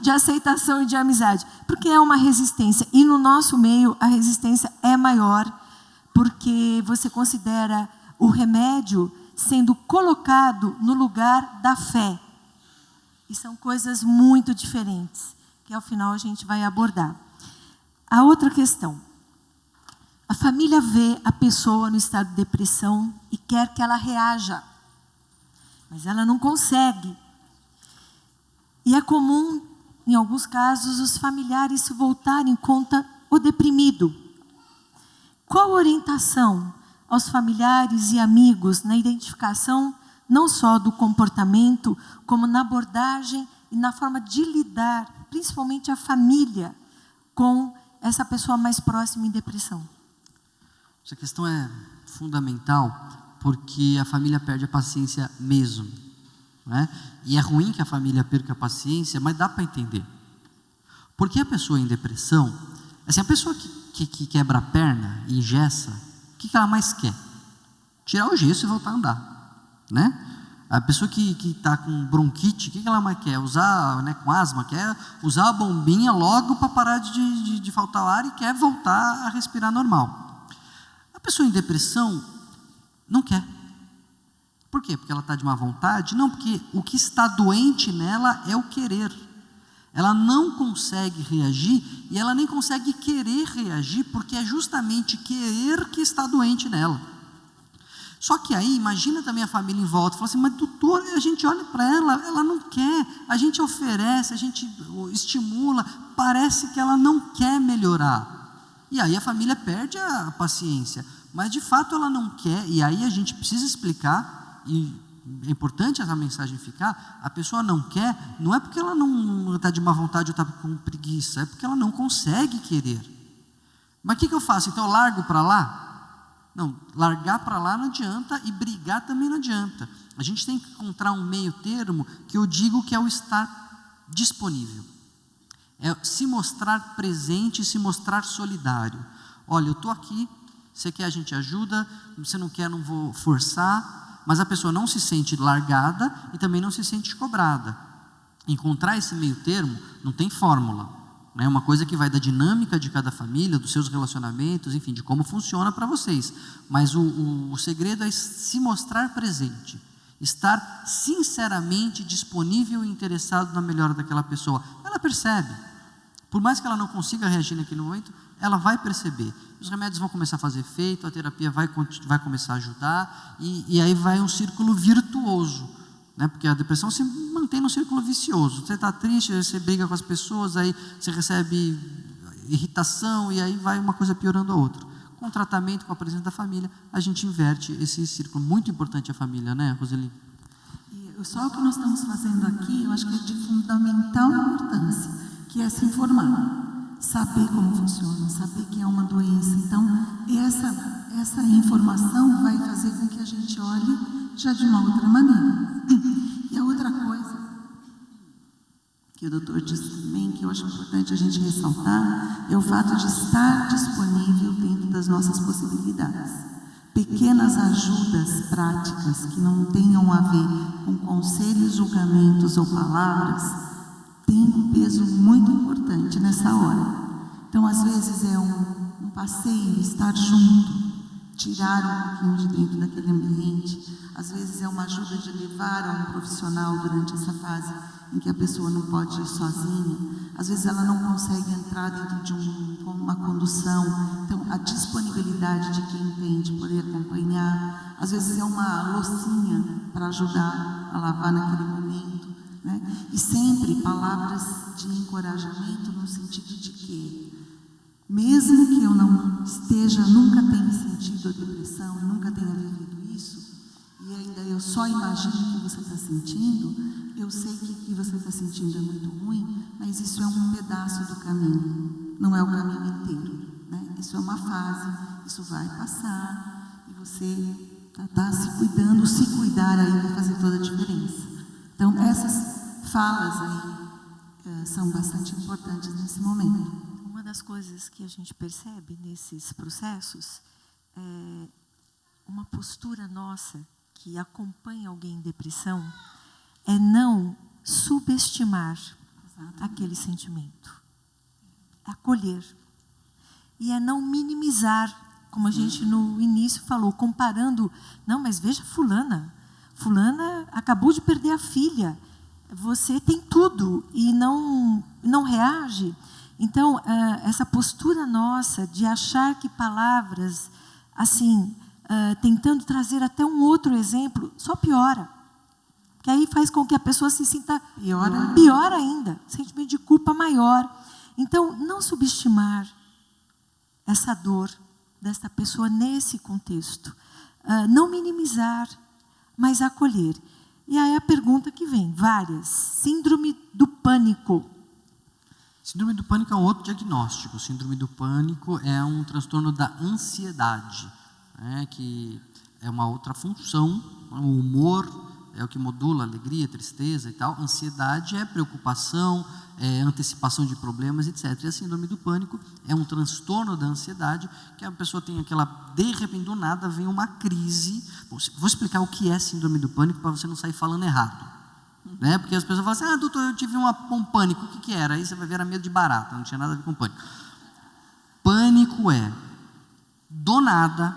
de aceitação e de amizade. Porque é uma resistência. E no nosso meio, a resistência é maior, porque você considera o remédio sendo colocado no lugar da fé. E são coisas muito diferentes, que ao final a gente vai abordar. A outra questão. A família vê a pessoa no estado de depressão e quer que ela reaja. Mas ela não consegue. E é comum, em alguns casos, os familiares se voltarem contra o deprimido. Qual a orientação aos familiares e amigos na identificação não só do comportamento, como na abordagem e na forma de lidar, principalmente a família, com essa pessoa mais próxima em depressão? Essa questão é fundamental, porque a família perde a paciência mesmo. Né? E é ruim que a família perca a paciência, mas dá para entender. Porque a pessoa em depressão, assim, a pessoa que quebra a perna e engessa, o que ela mais quer? Tirar o gesso e voltar a andar. Né? A pessoa que está com bronquite, o que ela mais quer? Usar, né, com asma, quer usar a bombinha logo para parar de faltar o ar e quer voltar a respirar normal. A pessoa em depressão não quer. Por quê? Porque ela está de má vontade? Não, porque o que está doente nela é o querer. Ela não consegue reagir e ela nem consegue querer reagir, porque é justamente querer que está doente nela. Só que aí, imagina também a família em volta, fala assim, mas doutor, a gente olha para ela não quer, a gente oferece, a gente estimula, parece que ela não quer melhorar. E aí a família perde a paciência, mas de fato ela não quer, e aí a gente precisa explicar, e é importante essa mensagem ficar, a pessoa não quer, não é porque ela não está de má vontade ou está com preguiça, é porque ela não consegue querer. Mas o que eu faço? Então eu largo para lá? Não, largar para lá não adianta e brigar também não adianta. A gente tem que encontrar um meio termo que eu digo que é o estar disponível. É se mostrar presente e se mostrar solidário. Olha, eu estou aqui, você quer, a gente ajuda, você não quer, não vou forçar, mas a pessoa não se sente largada e também não se sente cobrada. Encontrar esse meio termo não tem fórmula. É uma coisa que vai da dinâmica de cada família, dos seus relacionamentos, enfim, de como funciona para vocês. Mas o segredo é se mostrar presente, estar sinceramente disponível e interessado na melhora daquela pessoa. Ela percebe, por mais que ela não consiga reagir naquele momento, ela vai perceber. Os remédios vão começar a fazer efeito, a terapia vai começar a ajudar, e aí vai um círculo virtuoso. Né? Porque a depressão se mantém num círculo vicioso. Você está triste, você briga com as pessoas, aí você recebe irritação e aí vai uma coisa piorando a outra. Com o tratamento, com a presença da família, a gente inverte esse círculo. Muito importante a família, né, Roseli? E só o que nós estamos fazendo aqui, eu acho que é de fundamental importância, que é se informar, saber como funciona, saber que é uma doença. Então, essa informação vai fazer com que a gente olhe já de uma outra maneira. E a outra coisa que o doutor disse também, que eu acho importante a gente ressaltar, é o fato de estar disponível dentro das nossas possibilidades. Pequenas ajudas práticas que não tenham a ver com conselhos, julgamentos ou palavras, têm um peso muito importante nessa hora. Então, às vezes é um passeio, estar junto, tirar um pouquinho de dentro daquele ambiente. Às vezes é uma ajuda de levar a um profissional durante essa fase em que a pessoa não pode ir sozinha. Às vezes ela não consegue entrar dentro de uma condução. Então, a disponibilidade de quem tem de poder acompanhar. Às vezes é uma loucinha para ajudar a lavar naquele momento. Né? E sempre palavras de encorajamento no sentido de que, mesmo que eu não esteja, nunca tenha sentido a depressão, nunca tenha vivido isso, e ainda eu só imagino o que você está sentindo, eu sei que o que você está sentindo é muito ruim, mas isso é um pedaço do caminho, não é o caminho inteiro. Né? Isso é uma fase, isso vai passar, e você está se cuidando, se cuidar aí vai fazer toda a diferença. Então, essas falas aí são bastante importantes nesse momento. Uma das coisas que a gente percebe nesses processos é uma postura nossa que acompanha alguém em depressão é não subestimar aquele sentimento, é acolher e é não minimizar, como a gente no início falou, comparando, não, mas veja fulana acabou de perder a filha, você tem tudo e não reage. Então, essa postura nossa de achar que palavras, assim, tentando trazer até um outro exemplo, só piora. Que aí faz com que a pessoa se sinta pior ainda, sentimento de culpa maior. Então, não subestimar essa dor desta pessoa nesse contexto. Não minimizar, mas acolher. E aí a pergunta que vem, várias. Síndrome do pânico. Síndrome do pânico é um outro diagnóstico. Síndrome do pânico é um transtorno da ansiedade, né, que é uma outra função. O humor é o que modula alegria, tristeza e tal. Ansiedade é preocupação, é antecipação de problemas, etc. E a síndrome do pânico é um transtorno da ansiedade, que a pessoa tem aquela, de repente, do nada, vem uma crise. Vou explicar o que é síndrome do pânico para você não sair falando errado. Né? Porque as pessoas falam assim, doutor, eu tive um pânico, o que era? Aí você vai ver, era medo de barata, não tinha nada a ver com pânico. Pânico é, do nada,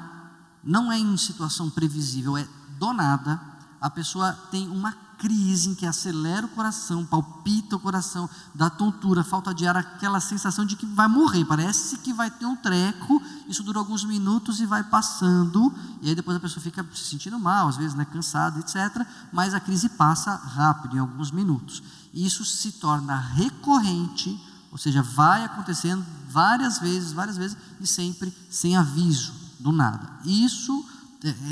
não é em situação previsível, é do nada, a pessoa tem uma crise em que acelera o coração, palpita o coração, dá tontura, falta de ar, aquela sensação de que vai morrer, parece que vai ter um treco, isso dura alguns minutos e vai passando, e aí depois a pessoa fica se sentindo mal, às vezes, né, cansada, etc., mas a crise passa rápido, em alguns minutos. E isso se torna recorrente, ou seja, vai acontecendo várias vezes, e sempre sem aviso, do nada.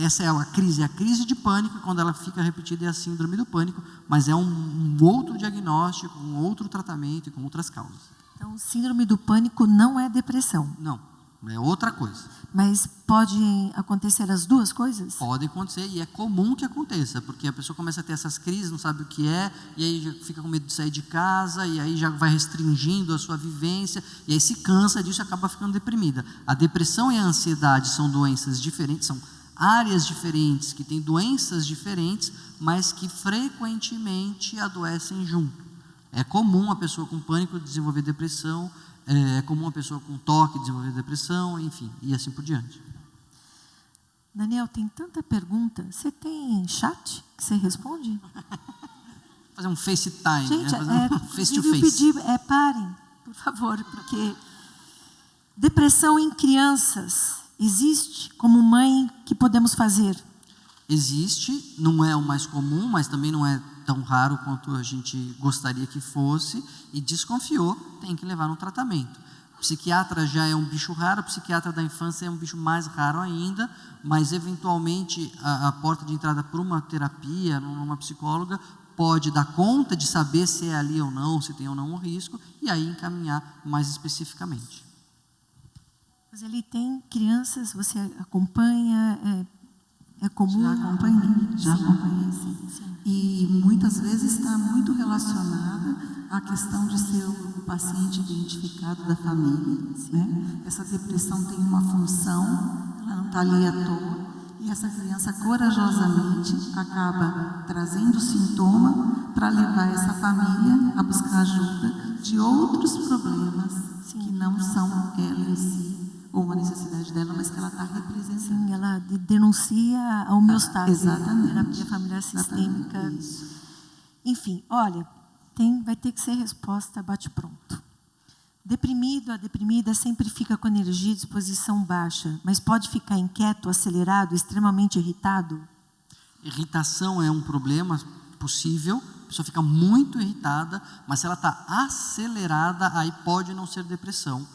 Essa é a crise de pânico, quando ela fica repetida é a síndrome do pânico, mas é um outro diagnóstico, um outro tratamento e com outras causas. Então, síndrome do pânico não é depressão. Não, é outra coisa. Mas pode acontecer as duas coisas? Pode acontecer e é comum que aconteça, porque a pessoa começa a ter essas crises, não sabe o que é, e aí já fica com medo de sair de casa, e aí já vai restringindo a sua vivência, e aí se cansa disso e acaba ficando deprimida. A depressão e a ansiedade são doenças diferentes, são áreas diferentes, que têm doenças diferentes, mas que frequentemente adoecem junto. É comum a pessoa com pânico desenvolver depressão, é comum a pessoa com toque desenvolver depressão, enfim, e assim por diante. Daniel, tem tanta pergunta. Você tem chat que você responde? Fazer um FaceTime, gente, fazer um face-to-face. Pedir, parem, por favor, porque depressão em crianças existe? Como mãe, que podemos fazer? Existe, não é o mais comum, mas também não é tão raro quanto a gente gostaria que fosse, e desconfiou, tem que levar no tratamento. O psiquiatra já é um bicho raro, o psiquiatra da infância é um bicho mais raro ainda, mas eventualmente a porta de entrada para uma terapia, numa psicóloga, pode dar conta de saber se é ali ou não, se tem ou não um risco, e aí encaminhar mais especificamente. Mas ele tem crianças, você acompanha, é comum? Já acompanhei, sim. E muitas vezes está muito relacionada à questão de ser o paciente identificado da família, né? Essa depressão tem uma função, ela não está ali à toa, e essa criança corajosamente acaba trazendo sintoma para levar essa família a buscar ajuda de outros problemas que não são ela em si, ou uma necessidade dela, mas que ela está representando. Sim, ela denuncia a homeostase, exatamente. Terapia familiar sistêmica. Enfim, olha, vai ter que ser resposta bate-pronto. Deprimido, a deprimida sempre fica com energia e disposição baixa, mas pode ficar inquieto, acelerado, extremamente irritado? Irritação é um problema possível, a pessoa fica muito irritada, mas se ela está acelerada, aí pode não ser depressão.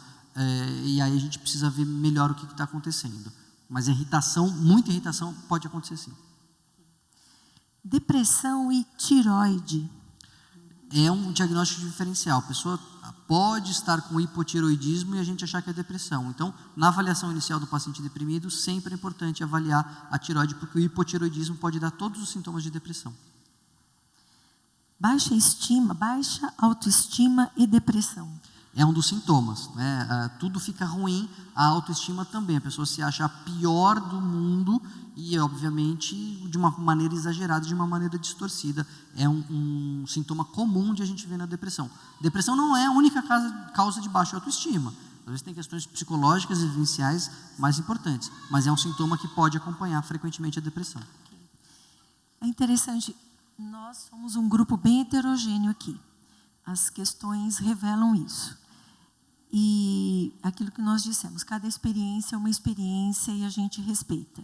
E aí a gente precisa ver melhor o que está acontecendo. Mas irritação, muita irritação, pode acontecer sim. Depressão e tireoide. É um diagnóstico diferencial. A pode estar com hipotireoidismo e a gente achar que é depressão. Então, na avaliação inicial do paciente deprimido, sempre é importante avaliar a tireoide, porque o hipotireoidismo pode dar todos os sintomas de depressão. Baixa autoestima e depressão. É um dos sintomas, né? Tudo fica ruim, a autoestima também. A pessoa se acha a pior do mundo e, obviamente, de uma maneira exagerada, de uma maneira distorcida. É um sintoma comum de a gente ver na depressão. Depressão não é a única causa de baixa autoestima. Às vezes tem questões psicológicas e vivenciais mais importantes, mas é um sintoma que pode acompanhar frequentemente a depressão. É interessante, nós somos um grupo bem heterogêneo aqui. As questões revelam isso. E aquilo que nós dissemos, cada experiência é uma experiência e a gente respeita.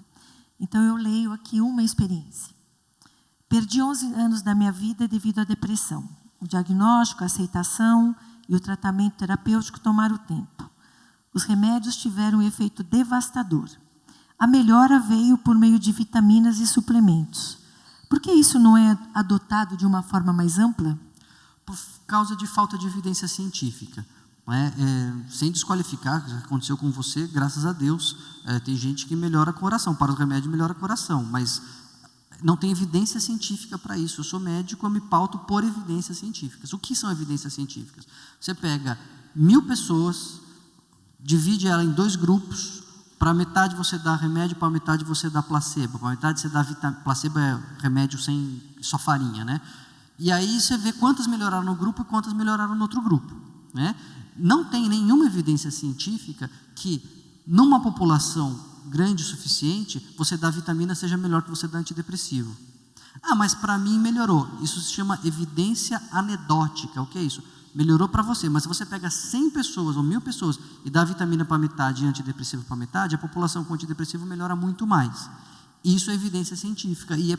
Então, eu leio aqui uma experiência. Perdi 11 anos da minha vida devido à depressão. O diagnóstico, a aceitação e o tratamento terapêutico tomaram tempo. Os remédios tiveram um efeito devastador. A melhora veio por meio de vitaminas e suplementos. Por que isso não é adotado de uma forma mais ampla? Por causa de falta de evidência científica. Sem desqualificar, o que aconteceu com você, graças a Deus, tem gente que melhora com oração, para os remédios melhora com oração, mas não tem evidência científica para isso. Eu sou médico, eu me pauto por evidências científicas. O que são evidências científicas? Você pega 1000 pessoas, divide ela em 2 grupos, para metade você dá remédio, para metade você dá placebo, para metade você dá placebo é remédio sem só farinha, né? E aí você vê quantas melhoraram no grupo e quantas melhoraram no outro grupo, né? Não tem nenhuma evidência científica que, numa população grande o suficiente, você dar vitamina seja melhor que você dar antidepressivo. Ah, mas para mim melhorou. Isso se chama evidência anedótica. O que é isso? Melhorou para você, mas se você pega 100 pessoas ou 1000 pessoas e dá vitamina para metade e antidepressivo para metade, a população com antidepressivo melhora muito mais. Isso é evidência científica e é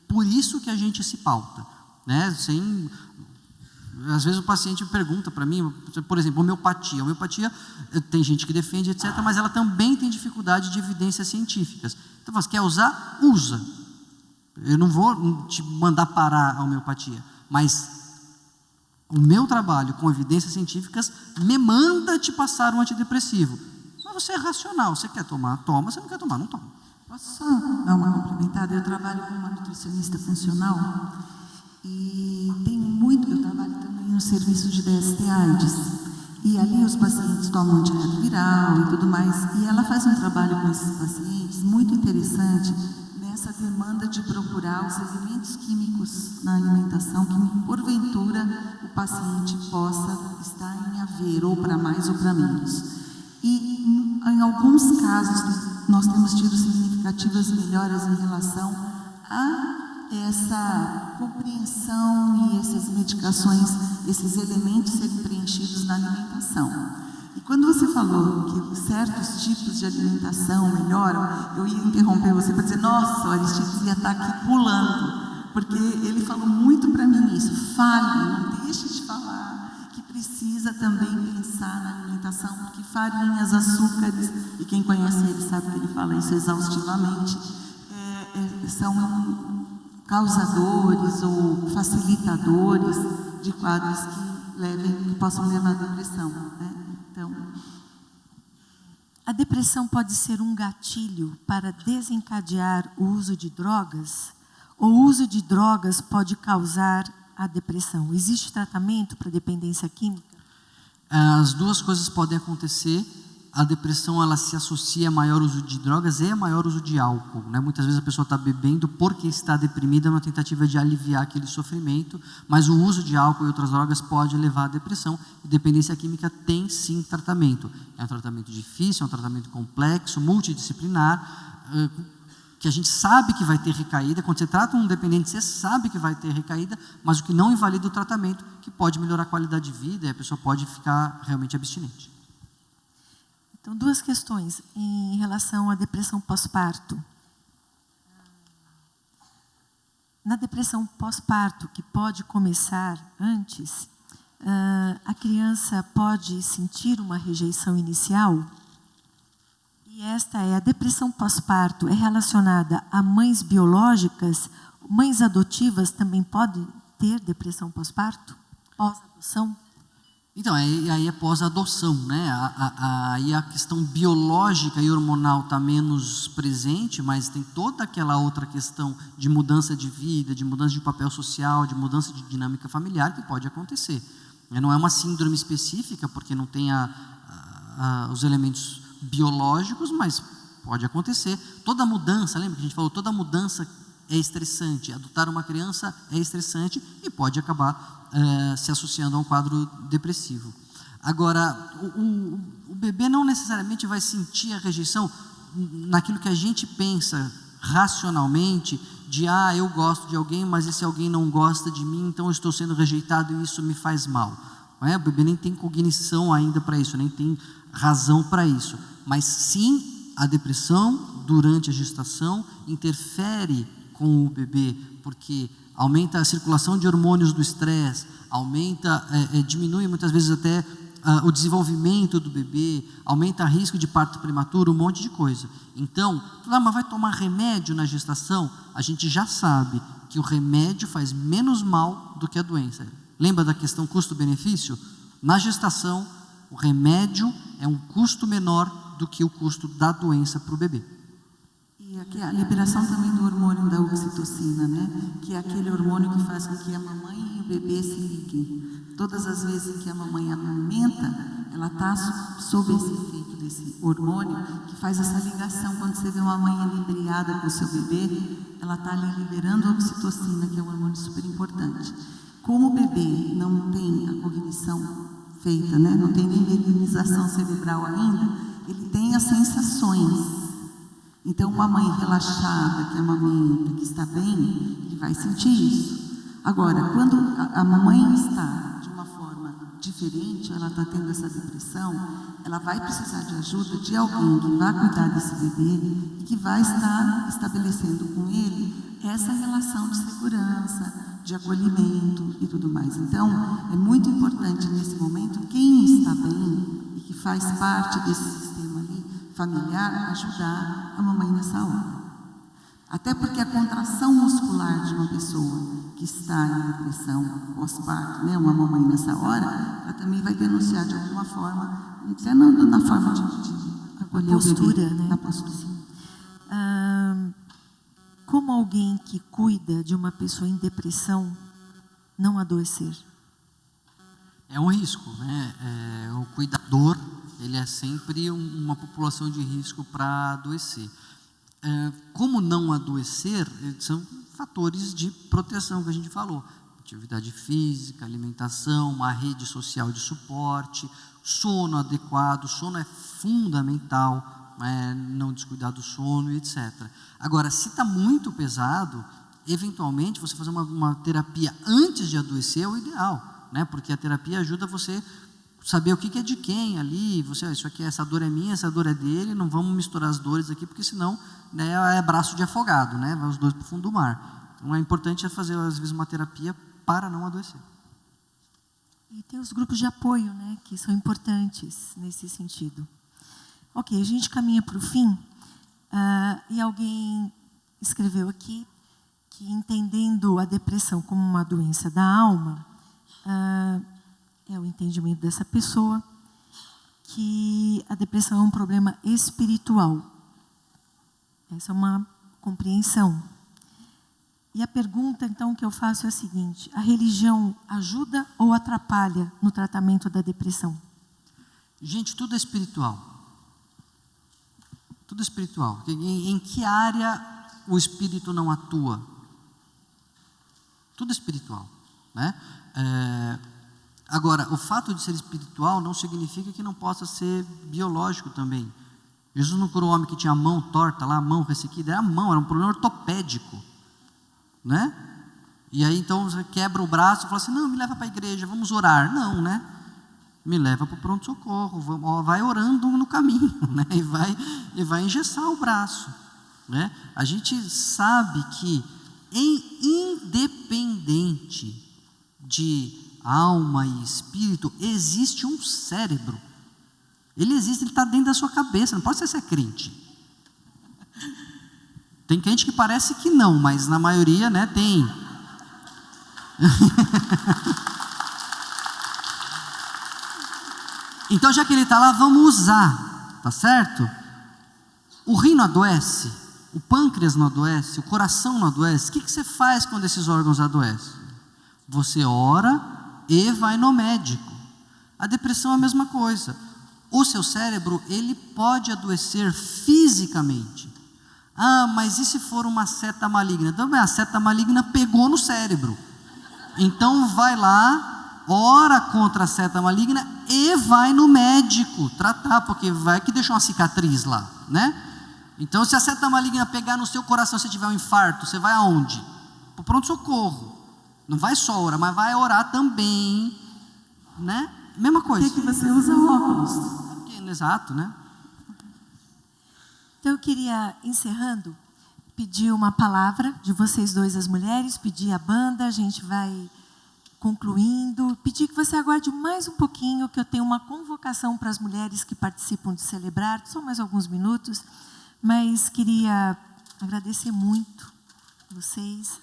por isso que a gente se pauta, né? Às vezes o paciente pergunta para mim, por exemplo, homeopatia. Homeopatia tem gente que defende, etc., mas ela também tem dificuldade de evidências científicas. Então, você quer usar? Usa. Eu não vou te mandar parar a homeopatia, mas o meu trabalho com evidências científicas me manda te passar um antidepressivo. Mas você é racional, você quer tomar, toma, você não quer tomar, não toma. Posso só dar uma complementada? Eu trabalho com uma nutricionista funcional e eu trabalho também no serviço de DST/AIDS. E ali os pacientes tomam antirretroviral e tudo mais. E ela faz um trabalho com esses pacientes muito interessante nessa demanda de procurar os elementos químicos na alimentação que, porventura, o paciente possa estar em haver, ou para mais ou para menos. E, em alguns casos, nós temos tido significativas melhoras em relação a essa compreensão e essas medicações, esses elementos serem preenchidos na alimentação. E quando você falou que certos tipos de alimentação melhoram, eu ia interromper você para dizer, nossa, o Aristides ia estar aqui pulando, porque ele falou muito para mim isso, fale, não deixe de falar, que precisa também pensar na alimentação, porque farinhas, açúcares, e quem conhece ele sabe que ele fala isso exaustivamente, são causadores ou facilitadores de quadros que possam levar à depressão, né? Então, a depressão pode ser um gatilho para desencadear o uso de drogas? Ou o uso de drogas pode causar a depressão? Existe tratamento para dependência química? As duas coisas podem acontecer. A depressão, ela se associa a maior uso de drogas e a maior uso de álcool, né? Muitas vezes a pessoa está bebendo porque está deprimida, numa tentativa de aliviar aquele sofrimento, mas o uso de álcool e outras drogas pode levar à depressão, e dependência química tem sim tratamento. É um tratamento difícil, é um tratamento complexo, multidisciplinar, que a gente sabe que vai ter recaída. Quando você trata um dependente, você sabe que vai ter recaída, mas o que não invalida o tratamento, que pode melhorar a qualidade de vida e a pessoa pode ficar realmente abstinente. Então, 2 questões em relação à depressão pós-parto. Na depressão pós-parto, que pode começar antes, a criança pode sentir uma rejeição inicial? E esta a depressão pós-parto é relacionada a mães biológicas? Mães adotivas também podem ter depressão pós-parto? Pós-adoção? Então, aí é pós-adoção, né? Aí a questão biológica e hormonal está menos presente, mas tem toda aquela outra questão de mudança de vida, de mudança de papel social, de mudança de dinâmica familiar que pode acontecer. Não é uma síndrome específica, porque não tem os elementos biológicos, mas pode acontecer. Toda mudança, lembra que a gente falou, toda mudança é estressante. Adotar uma criança é estressante e pode acabar se associando a um quadro depressivo. Agora, o bebê não necessariamente vai sentir a rejeição naquilo que a gente pensa racionalmente, de eu gosto de alguém, mas esse alguém não gosta de mim, então eu estou sendo rejeitado e isso me faz mal. Não é? O bebê nem tem cognição ainda para isso, nem tem razão para isso. Mas sim, a depressão durante a gestação interfere com o bebê, porque aumenta a circulação de hormônios do estresse, diminui muitas vezes até o desenvolvimento do bebê, aumenta o risco de parto prematuro, um monte de coisa. Então, mas vai tomar remédio na gestação? A gente já sabe que o remédio faz menos mal do que a doença. Lembra da questão custo-benefício? Na gestação, o remédio é um custo menor do que o custo da doença para o bebê. E aqui a liberação também do hormônio da oxitocina, né? Que é aquele hormônio que faz com que a mamãe e o bebê se liguem. Todas as vezes em que a mamãe amamenta, ela está sob esse efeito desse hormônio que faz essa ligação. Quando você vê uma mãe inebriada com o seu bebê, ela está ali liberando a oxitocina, que é um hormônio super importante. Como o bebê não tem a cognição feita, né? Não tem nem mielinização cerebral ainda, ele tem as sensações. Então, uma mãe relaxada, que amamenta, que está bem, ele vai sentir isso. Agora, quando a mamãe está de uma forma diferente, ela está tendo essa depressão, ela vai precisar de ajuda de alguém que vai cuidar desse bebê e que vai estar estabelecendo com ele essa relação de segurança, de acolhimento e tudo mais. Então, é muito importante nesse momento, quem está bem e que faz parte desse sistema ali, familiar, ajudar a mamãe nessa hora. Até porque a contração muscular de uma pessoa que está em depressão pós-parto, né, uma mamãe nessa hora, ela também vai denunciar de alguma forma, até na forma de acolher postura, o bebê, né? Na postura. Como alguém que cuida de uma pessoa em depressão não adoecer? É um risco, né? O cuidador, ele é sempre uma população de risco para adoecer. Como não adoecer, são fatores de proteção que a gente falou. Atividade física, alimentação, uma rede social de suporte, sono adequado, sono é fundamental, não descuidar do sono, etc. Agora, se está muito pesado, eventualmente você fazer uma terapia antes de adoecer é o ideal, né? Porque a terapia ajuda você saber o que é de quem ali, isso aqui, essa dor é minha, essa dor é dele, não vamos misturar as dores aqui, porque senão, né, é braço de afogado, né, vai os dois para o fundo do mar. Então é importante fazer, às vezes, uma terapia para não adoecer. E tem os grupos de apoio, né, que são importantes nesse sentido. Ok, a gente caminha para o fim, e alguém escreveu aqui que, entendendo a depressão como uma doença da alma, é o entendimento dessa pessoa que a depressão é um problema espiritual. Essa é uma compreensão. E a pergunta, então, que eu faço é a seguinte: a religião ajuda ou atrapalha no tratamento da depressão? Gente, tudo é espiritual. Tudo é espiritual. Em que área o espírito não atua? Tudo é espiritual, né? Agora, o fato de ser espiritual não significa que não possa ser biológico também. Jesus não curou o homem que tinha a mão torta lá, a mão ressequida, era um problema ortopédico, né? E aí então você quebra o braço e fala assim: não, me leva para a igreja, vamos orar. Não, né? Me leva para o pronto-socorro, vai orando no caminho, né? E vai engessar o braço, né? A gente sabe que, independente de alma e espírito, existe um cérebro. Ele existe, ele está dentro da sua cabeça, não pode ser crente. Tem crente que parece que não, mas na maioria, né, tem. Então, já que ele está lá, vamos usar, tá certo? O rim não adoece, o pâncreas não adoece, o coração não adoece. O que você faz quando esses órgãos adoecem? Você ora e vai no médico. A depressão é a mesma coisa. O seu cérebro, ele pode adoecer fisicamente. Ah, mas e se for uma seta maligna? Também a seta maligna pegou no cérebro. Então vai lá, ora contra a seta maligna e vai no médico tratar, porque vai que deixou uma cicatriz lá, né? Então, se a seta maligna pegar no seu coração, se tiver um infarto, você vai aonde? Para o pronto-socorro. Não vai só orar, mas vai orar também, né? Mesma coisa. Por que você usa óculos? Exato, né? Então, eu queria, encerrando, pedir uma palavra de vocês dois, as mulheres, pedir a banda, a gente vai concluindo, pedir que você aguarde mais um pouquinho, que eu tenho uma convocação para as mulheres que participam de celebrar, só mais alguns minutos, mas queria agradecer muito vocês.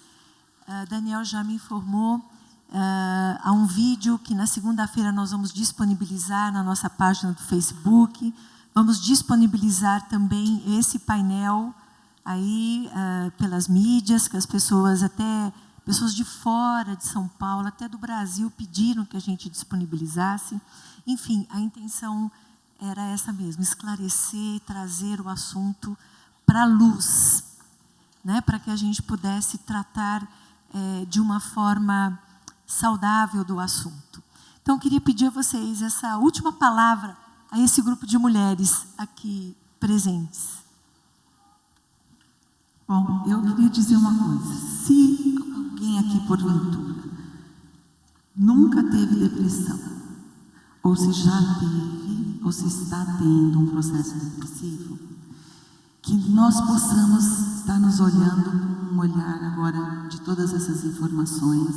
Daniel já me informou, há um vídeo que na segunda-feira nós vamos disponibilizar na nossa página do Facebook. Vamos disponibilizar também esse painel aí pelas mídias, que as pessoas, até pessoas de fora de São Paulo, até do Brasil, pediram que a gente disponibilizasse. Enfim, a intenção era essa mesmo, esclarecer, trazer o assunto para a luz, né? Para que a gente pudesse tratar de uma forma saudável do assunto. Então, eu queria pedir a vocês essa última palavra a esse grupo de mulheres aqui presentes. Bom, eu queria dizer uma coisa. Se alguém aqui, porventura, nunca teve depressão, ou se já teve, ou se está tendo um processo depressivo, que nós possamos estar nos olhando com um olhar agora de todas essas informações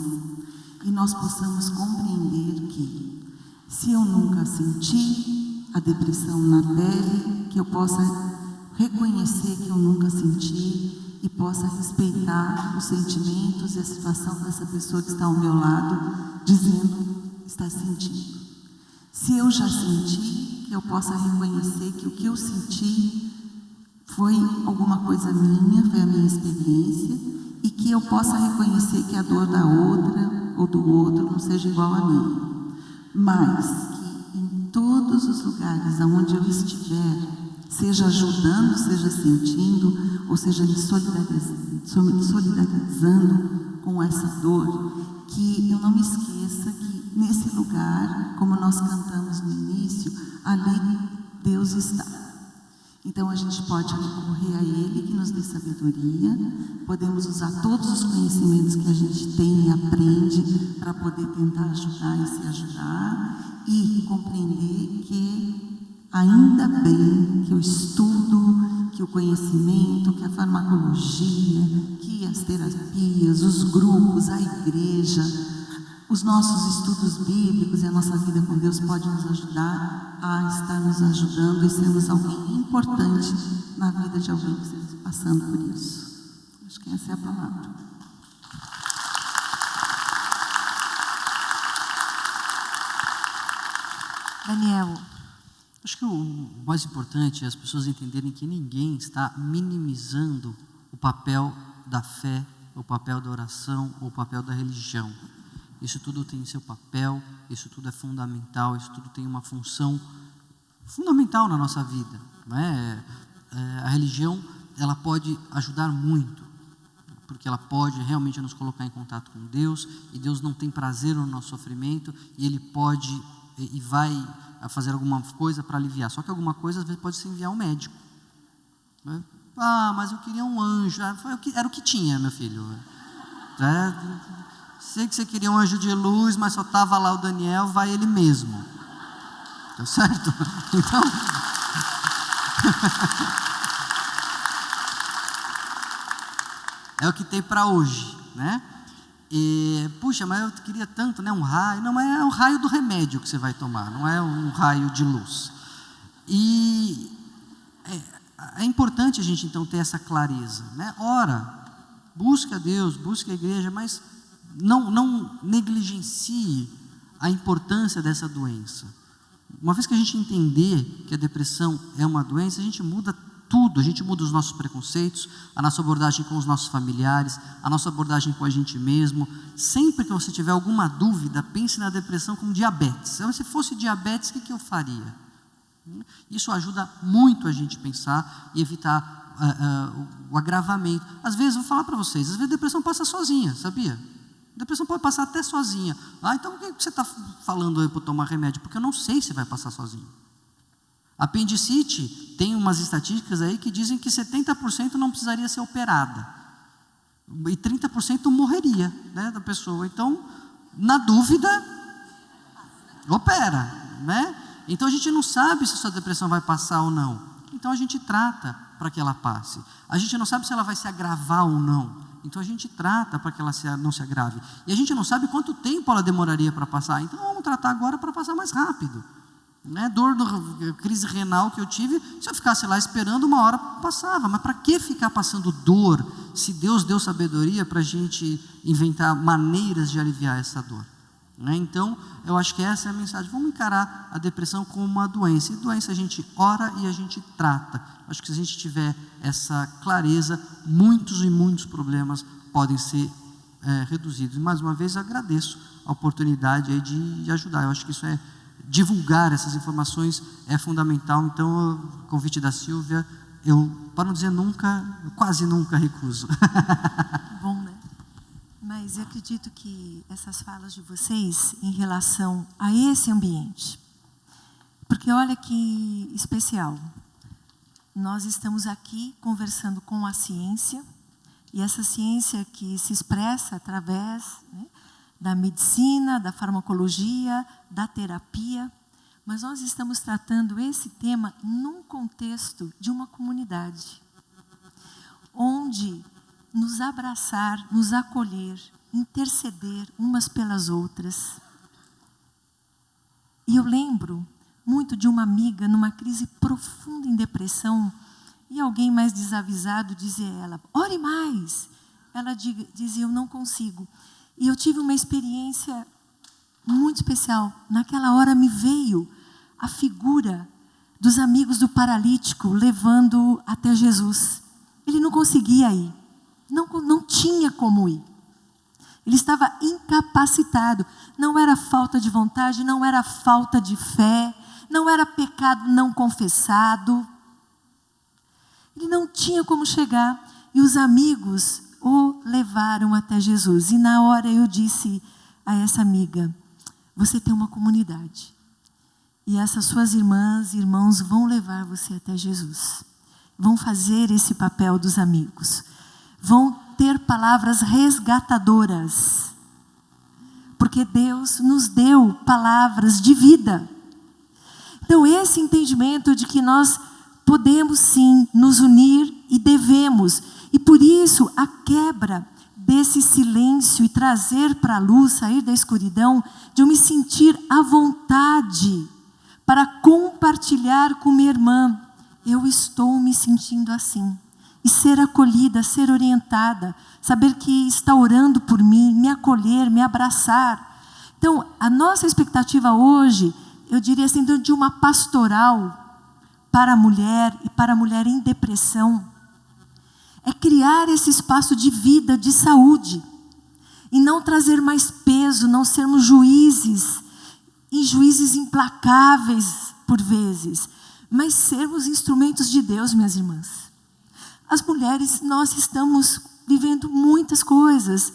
e nós possamos compreender que, se eu nunca senti a depressão na pele, que eu possa reconhecer que eu nunca senti e possa respeitar os sentimentos e a situação dessa pessoa que está ao meu lado, dizendo que está sentindo. Se eu já senti, que eu possa reconhecer que o que eu senti foi alguma coisa minha, foi a minha experiência, e que eu possa reconhecer que a dor da outra ou do outro não seja igual a minha, mas que em todos os lugares onde eu estiver, seja ajudando, seja sentindo, ou seja me solidarizando com essa dor, que eu não me esqueça que nesse lugar, como nós cantamos no início, ali Deus está. Então a gente pode recorrer a Ele, que nos dê sabedoria, podemos usar todos os conhecimentos que a gente tem e aprende para poder tentar ajudar e se ajudar e compreender que ainda bem que o estudo, que o conhecimento, que a farmacologia, que as terapias, os grupos, a igreja, os nossos estudos bíblicos e a nossa vida com Deus pode nos ajudar a estar nos ajudando e sermos alguém importante na vida de alguém que esteja passando por isso. Acho que essa é a palavra. Daniel. Acho que o mais importante é as pessoas entenderem que ninguém está minimizando o papel da fé, o papel da oração, o papel da religião. Isso tudo tem seu papel, isso tudo é fundamental, isso tudo tem uma função fundamental na nossa vida, não é? A religião, ela pode ajudar muito, porque ela pode realmente nos colocar em contato com Deus, e Deus não tem prazer no nosso sofrimento, e Ele pode e vai fazer alguma coisa para aliviar. Só que alguma coisa, às vezes, pode ser enviar um médico, né? Ah, mas eu queria um anjo. Era o que tinha, meu filho. Sei que você queria um anjo de luz, mas só estava lá o Daniel, vai ele mesmo. Tá certo? Então... é o que tem para hoje, né? E, puxa, mas eu queria tanto, né? Um raio. Não, mas é o raio do remédio que você vai tomar, não é um raio de luz. E é importante a gente, então, ter essa clareza, né? Ora, busque a Deus, busque a igreja, mas não negligencie a importância dessa doença. Uma vez que a gente entender que a depressão é uma doença, a gente muda tudo, a gente muda os nossos preconceitos, a nossa abordagem com os nossos familiares, a nossa abordagem com a gente mesmo. Sempre que você tiver alguma dúvida, pense na depressão como diabetes. Se fosse diabetes, o que eu faria? Isso ajuda muito a gente pensar e evitar o agravamento. Às vezes, vou falar para vocês, às vezes a depressão passa sozinha, sabia? A depressão pode passar até sozinha. Então por que você está falando aí para tomar remédio? Porque eu não sei se vai passar sozinho. Apendicite, tem umas estatísticas aí que dizem que 70% não precisaria ser operada. E 30% morreria, né, da pessoa. Então, na dúvida, opera, né? Então a gente não sabe se a sua depressão vai passar ou não. Então a gente trata para que ela passe. A gente não sabe se ela vai se agravar ou não. Então a gente trata para que ela não se agrave. E a gente não sabe quanto tempo ela demoraria para passar. Então vamos tratar agora para passar mais rápido. Né? Crise renal que eu tive, se eu ficasse lá esperando, uma hora passava. Mas para que ficar passando dor, se Deus deu sabedoria para a gente inventar maneiras de aliviar essa dor? Né? Então, eu acho que essa é a mensagem. Vamos encarar a depressão como uma doença. E doença a gente ora e a gente trata. Acho que se a gente tiver essa clareza, muitos e muitos problemas podem ser reduzidos. E, mais uma vez, agradeço a oportunidade aí de ajudar. Eu acho que isso divulgar essas informações é fundamental. Então, o convite da Silvia, eu, para não dizer nunca, quase nunca recuso. Bom, né? Mas eu acredito que essas falas de vocês em relação a esse ambiente, porque olha que especial, nós estamos aqui conversando com a ciência, e essa ciência que se expressa através, né, da medicina, da farmacologia, da terapia, mas nós estamos tratando esse tema num contexto de uma comunidade, onde nos abraçar, nos acolher, interceder umas pelas outras. E eu lembro muito de uma amiga numa crise profunda em depressão, e alguém mais desavisado dizia a ela, ore mais. Ela dizia, eu não consigo. E eu tive uma experiência muito especial. Naquela hora me veio a figura dos amigos do paralítico levando até Jesus. Ele não conseguia ir. Não tinha como ir. Ele estava incapacitado. Não era falta de vontade, não era falta de fé, não era pecado não confessado. Ele não tinha como chegar. E os amigos o levaram até Jesus. E na hora eu disse a essa amiga, você tem uma comunidade. E essas suas irmãs e irmãos vão levar você até Jesus. Vão fazer esse papel dos amigos. Vão ter palavras resgatadoras. Porque Deus nos deu palavras de vida. Então esse entendimento de que nós podemos sim nos unir e devemos. E por isso a quebra desse silêncio e trazer para a luz, sair da escuridão, de eu me sentir à vontade para compartilhar com minha irmã. Eu estou me sentindo assim. E ser acolhida, ser orientada, saber que está orando por mim, me acolher, me abraçar. Então, a nossa expectativa hoje, eu diria assim, de uma pastoral para a mulher e para a mulher em depressão, é criar esse espaço de vida, de saúde, e não trazer mais peso, não sermos juízes, e juízes implacáveis por vezes, mas sermos instrumentos de Deus, minhas irmãs. As mulheres, nós estamos vivendo muitas coisas,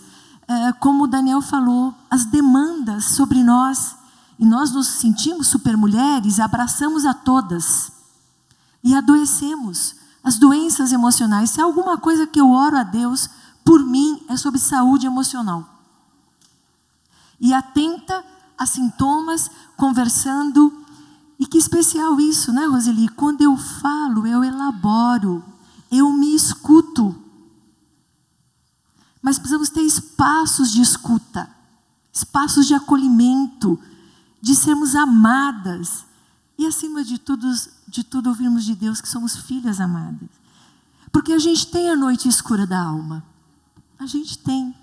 como o Daniel falou, as demandas sobre nós, e nós nos sentimos supermulheres, abraçamos a todas, e adoecemos. As doenças emocionais, se há alguma coisa que eu oro a Deus, por mim, é sobre saúde emocional. E atenta a sintomas, conversando, e que especial isso, né, Roseli? Quando eu falo, eu elaboro, eu me escuto. Mas precisamos ter espaços de escuta, espaços de acolhimento, de sermos amadas. E acima de tudo ouvirmos de Deus que somos filhas amadas. Porque a gente tem a noite escura da alma. A gente tem.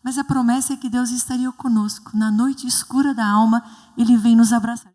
Mas a promessa é que Deus estaria conosco. Na noite escura da alma, Ele vem nos abraçar.